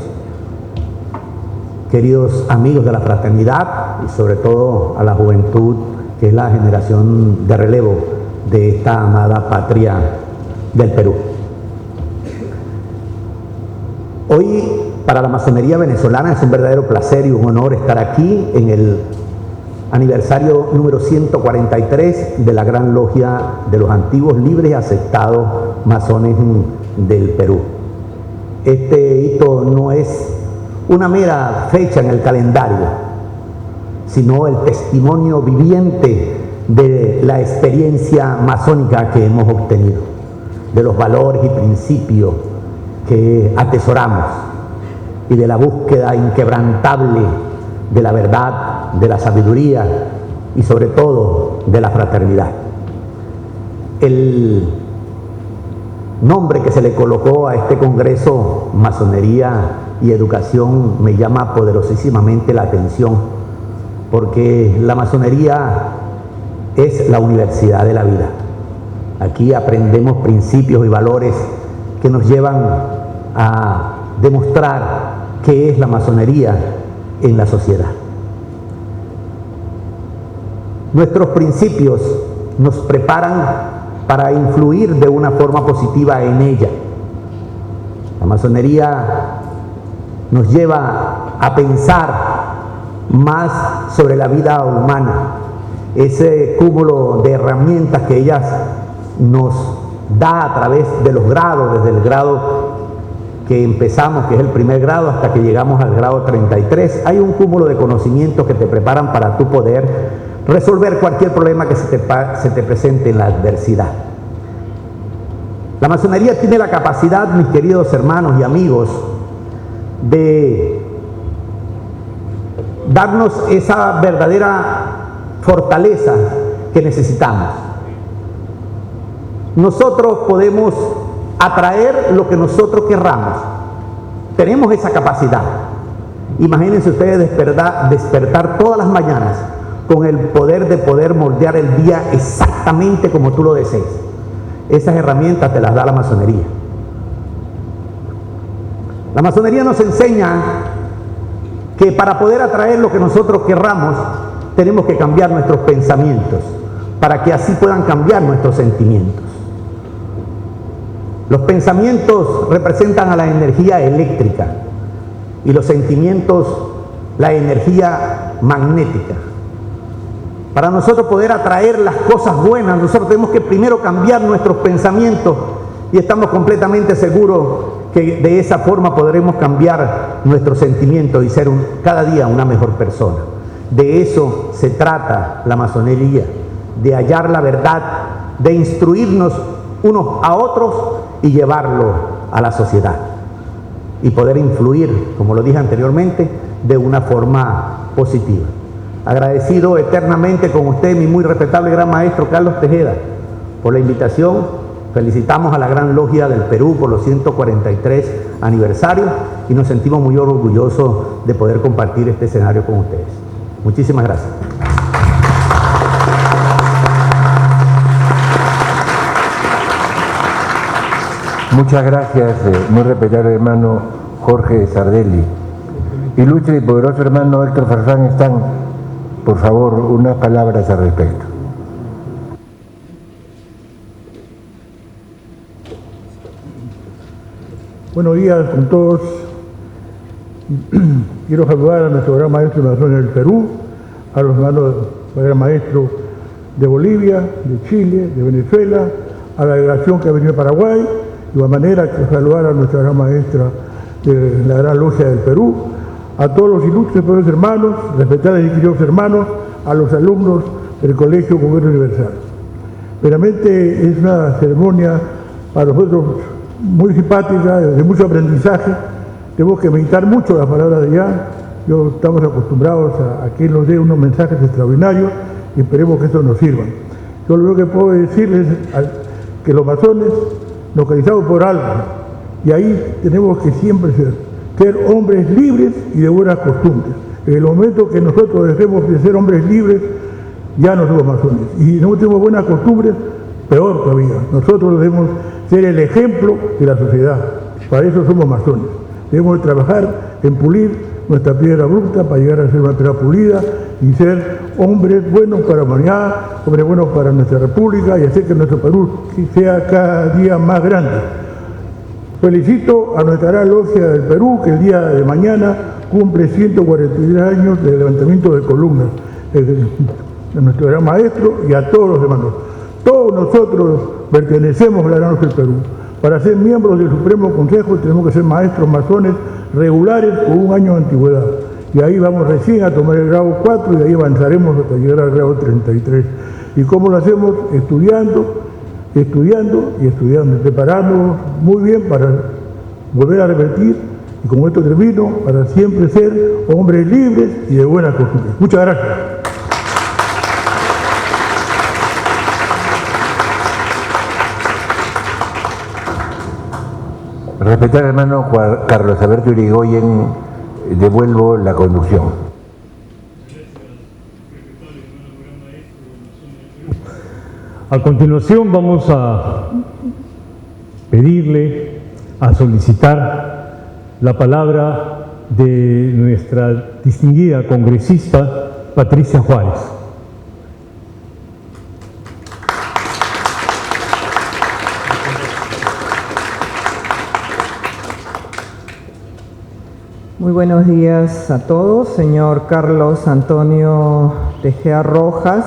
queridos amigos de la fraternidad y sobre todo a la juventud, que es la generación de relevo de esta amada patria del Perú. Hoy para la masonería venezolana es un verdadero placer y un honor estar aquí en el aniversario número 143 de la Gran Logia de los Antiguos Libres y Aceptados Masones del Perú. Este hito no es una mera fecha en el calendario, sino el testimonio viviente de la experiencia masónica que hemos obtenido, de los valores y principios que atesoramos y de la búsqueda inquebrantable de la verdad, de la sabiduría y sobre todo de la fraternidad. El nombre que se le colocó a este congreso, Masonería y Educación, me llama poderosísimamente la atención, porque la masonería es la universidad de la vida. Aquí aprendemos principios y valores que nos llevan a demostrar qué es la masonería en la sociedad. Nuestros principios nos preparan para influir de una forma positiva en ella. La masonería nos lleva a pensar más sobre la vida humana, ese cúmulo de herramientas que ellas nos da a través de los grados, desde el grado que empezamos, que es el primer grado, hasta que llegamos al grado 33. Hay un cúmulo de conocimientos que te preparan para tú poder resolver cualquier problema que se te presente en la adversidad. La masonería tiene la capacidad, mis queridos hermanos y amigos, de darnos esa verdadera fortaleza que necesitamos. Nosotros podemos atraer lo que nosotros querramos. Tenemos esa capacidad. Imagínense ustedes despertar todas las mañanas con el poder de poder moldear el día exactamente como tú lo desees. Esas herramientas te las da la masonería. La masonería nos enseña que para poder atraer lo que nosotros querramos, tenemos que cambiar nuestros pensamientos, para que así puedan cambiar nuestros sentimientos. Los pensamientos representan a la energía eléctrica y los sentimientos la energía magnética. Para nosotros poder atraer las cosas buenas, nosotros tenemos que primero cambiar nuestros pensamientos, y estamos completamente seguros que de esa forma podremos cambiar nuestros sentimientos y ser cada día una mejor persona. De eso se trata la masonería, de hallar la verdad, de instruirnos unos a otros y llevarlo a la sociedad y poder influir, como lo dije anteriormente, de una forma positiva. Agradecido eternamente con usted, mi muy respetable gran maestro Carlos Tejeda, por la invitación. Felicitamos a la Gran Logia del Perú por los 143 aniversarios y nos sentimos muy orgullosos de poder compartir este escenario con ustedes. Muchísimas gracias. Muchas gracias, muy respetable hermano Jorge Sardelli. Ilustre y poderoso hermano Héctor Farfán Están, por favor, unas palabras al respecto. Buenos días con todos. Quiero saludar a nuestro gran maestro de masones del Perú, a los hermanos gran maestros de Bolivia, de Chile, de Venezuela, a la delegación que ha venido de Paraguay, de igual manera que saludar a nuestra gran maestra de la Gran Logia del Perú, a todos los ilustres pobres hermanos, respetables y queridos hermanos, a los alumnos del Colegio Gobierno Universal. Veramente es una ceremonia para nosotros muy simpática, de mucho aprendizaje. Tenemos que meditar mucho las palabras de allá. Estamos acostumbrados a que nos dé unos mensajes extraordinarios y esperemos que eso nos sirva. Yo lo único que puedo decirles es que los masones nos caracterizamos por algo, y ahí tenemos que siempre ser hombres libres y de buenas costumbres. En el momento que nosotros dejemos de ser hombres libres, ya no somos masones. Y si no tenemos buenas costumbres, peor todavía. Nosotros debemos ser el ejemplo de la sociedad. Para eso somos masones. Debemos de trabajar en pulir nuestra piedra bruta para llegar a ser una piedra pulida y ser hombres buenos para la humanidad, hombres buenos para nuestra república y hacer que nuestro Perú sea cada día más grande. Felicito a nuestra Gran Logia del Perú, que el día de mañana cumple 143 años del levantamiento de columnas, a nuestro gran maestro y a todos los hermanos. Todos nosotros pertenecemos a la Gran Logia del Perú. Para ser miembros del Supremo Consejo tenemos que ser maestros masones regulares con 1 año de antigüedad. Y ahí vamos recién a tomar el grado 4 y de ahí avanzaremos hasta llegar al grado 33. ¿Y cómo lo hacemos? Estudiando y estudiando, preparándonos muy bien para volver a repetir, y como esto termino, para siempre ser hombres libres y de buenas costumbres. Muchas gracias. Respetable hermano Carlos Alberto Irigoyen, devuelvo la conducción. A continuación vamos a pedirle, a solicitar la palabra de nuestra distinguida congresista Patricia Juárez. Muy buenos días a todos, señor Carlos Antonio Tejeda Rojas,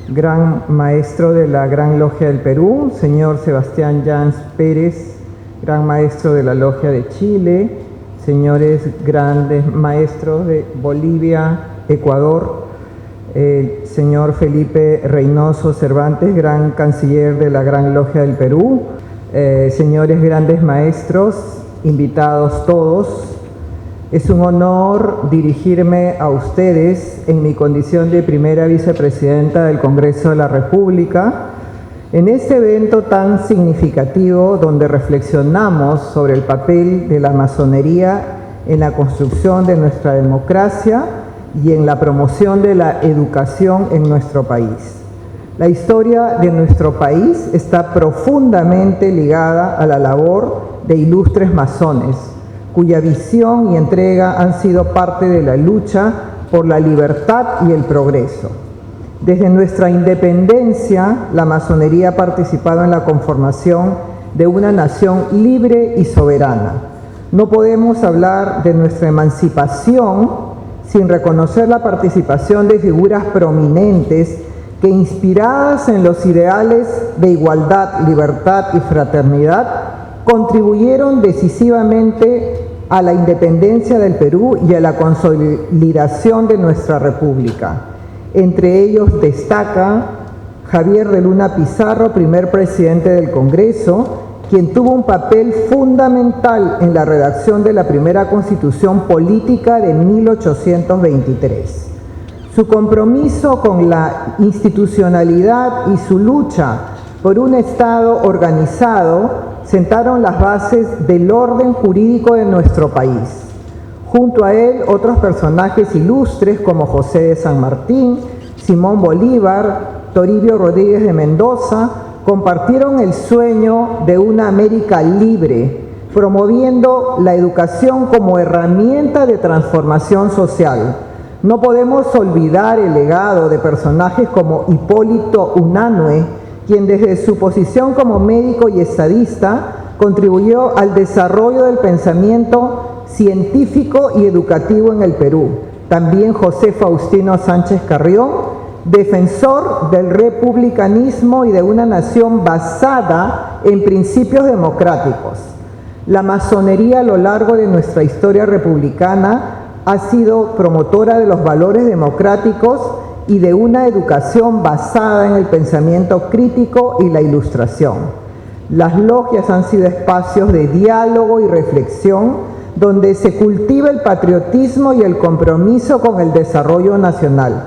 Gran Maestro de la Gran Logia del Perú, señor Sebastián Llans Pérez, Gran Maestro de la Logia de Chile, señores Grandes Maestros de Bolivia, Ecuador, señor Felipe Reynoso Cervantes, Gran Canciller de la Gran Logia del Perú, señores Grandes Maestros, invitados todos. Es un honor dirigirme a ustedes en mi condición de primera vicepresidenta del Congreso de la República en este evento tan significativo donde reflexionamos sobre el papel de la masonería en la construcción de nuestra democracia y en la promoción de la educación en nuestro país. La historia de nuestro país está profundamente ligada a la labor de ilustres masones, cuya visión y entrega han sido parte de la lucha por la libertad y el progreso. Desde nuestra independencia, la masonería ha participado en la conformación de una nación libre y soberana. No podemos hablar de nuestra emancipación sin reconocer la participación de figuras prominentes que, inspiradas en los ideales de igualdad, libertad y fraternidad, contribuyeron decisivamente a la independencia del Perú y a la consolidación de nuestra República. Entre ellos destaca Javier de Luna Pizarro, primer presidente del Congreso, quien tuvo un papel fundamental en la redacción de la primera Constitución Política de 1823. Su compromiso con la institucionalidad y su lucha por un Estado organizado sentaron las bases del orden jurídico de nuestro país. Junto a él, otros personajes ilustres como José de San Martín, Simón Bolívar, Toribio Rodríguez de Mendoza, compartieron el sueño de una América libre, promoviendo la educación como herramienta de transformación social. No podemos olvidar el legado de personajes como Hipólito Unanue, quien desde su posición como médico y estadista contribuyó al desarrollo del pensamiento científico y educativo en el Perú. También José Faustino Sánchez Carrión, defensor del republicanismo y de una nación basada en principios democráticos. La masonería a lo largo de nuestra historia republicana ha sido promotora de los valores democráticos y de una educación basada en el pensamiento crítico y la ilustración. Las logias han sido espacios de diálogo y reflexión donde se cultiva el patriotismo y el compromiso con el desarrollo nacional.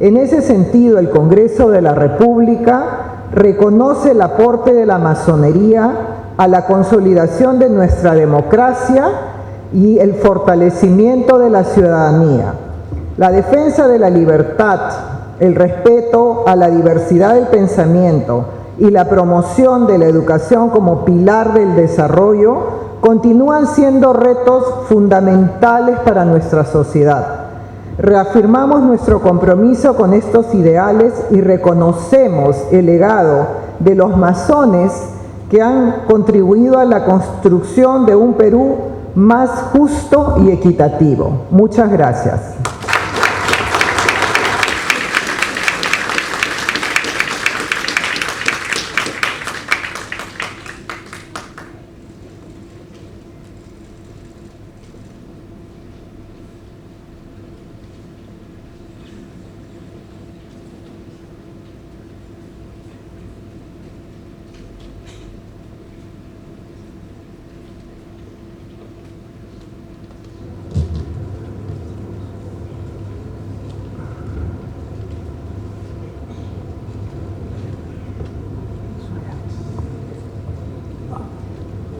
En ese sentido, el Congreso de la República reconoce el aporte de la masonería a la consolidación de nuestra democracia y el fortalecimiento de la ciudadanía. La defensa de la libertad, el respeto a la diversidad del pensamiento y la promoción de la educación como pilar del desarrollo continúan siendo retos fundamentales para nuestra sociedad. Reafirmamos nuestro compromiso con estos ideales y reconocemos el legado de los masones que han contribuido a la construcción de un Perú más justo y equitativo. Muchas gracias.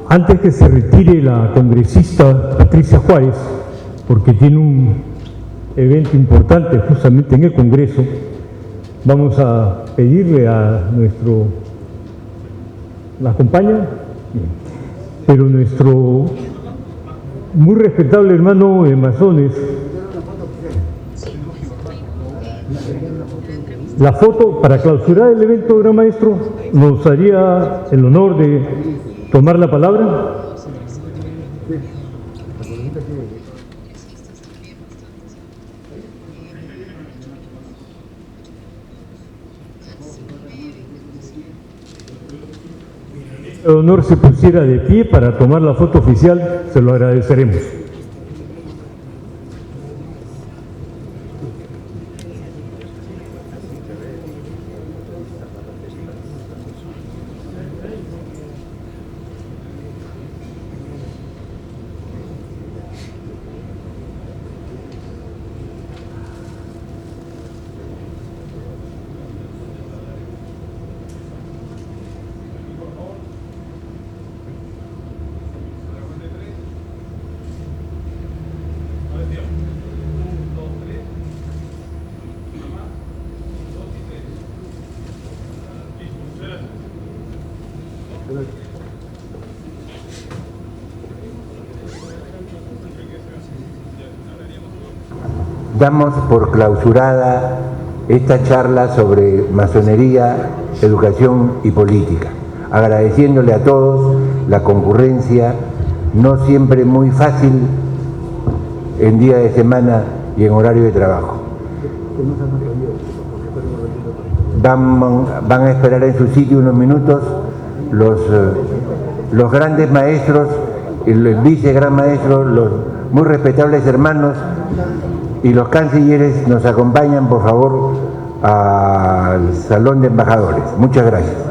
Antes que se retire la congresista Patricia Juárez, porque tiene un evento importante justamente en el Congreso, vamos a pedirle a nuestro... ¿La acompaña? Pero nuestro muy respetable hermano de masones, la foto para clausurar el evento, gran maestro, nos haría el honor de tomar la palabra. El honor se pusiera de pie para tomar la foto oficial, se lo agradeceremos. Damos por clausurada esta charla sobre masonería, educación y política, agradeciéndole a todos la concurrencia, no siempre muy fácil en día de semana y en horario de trabajo. Van a esperar en su sitio unos minutos los los grandes maestros, el vice gran maestro, los muy respetables hermanos y los cancilleres nos acompañan, por favor, al Salón de Embajadores. Muchas gracias.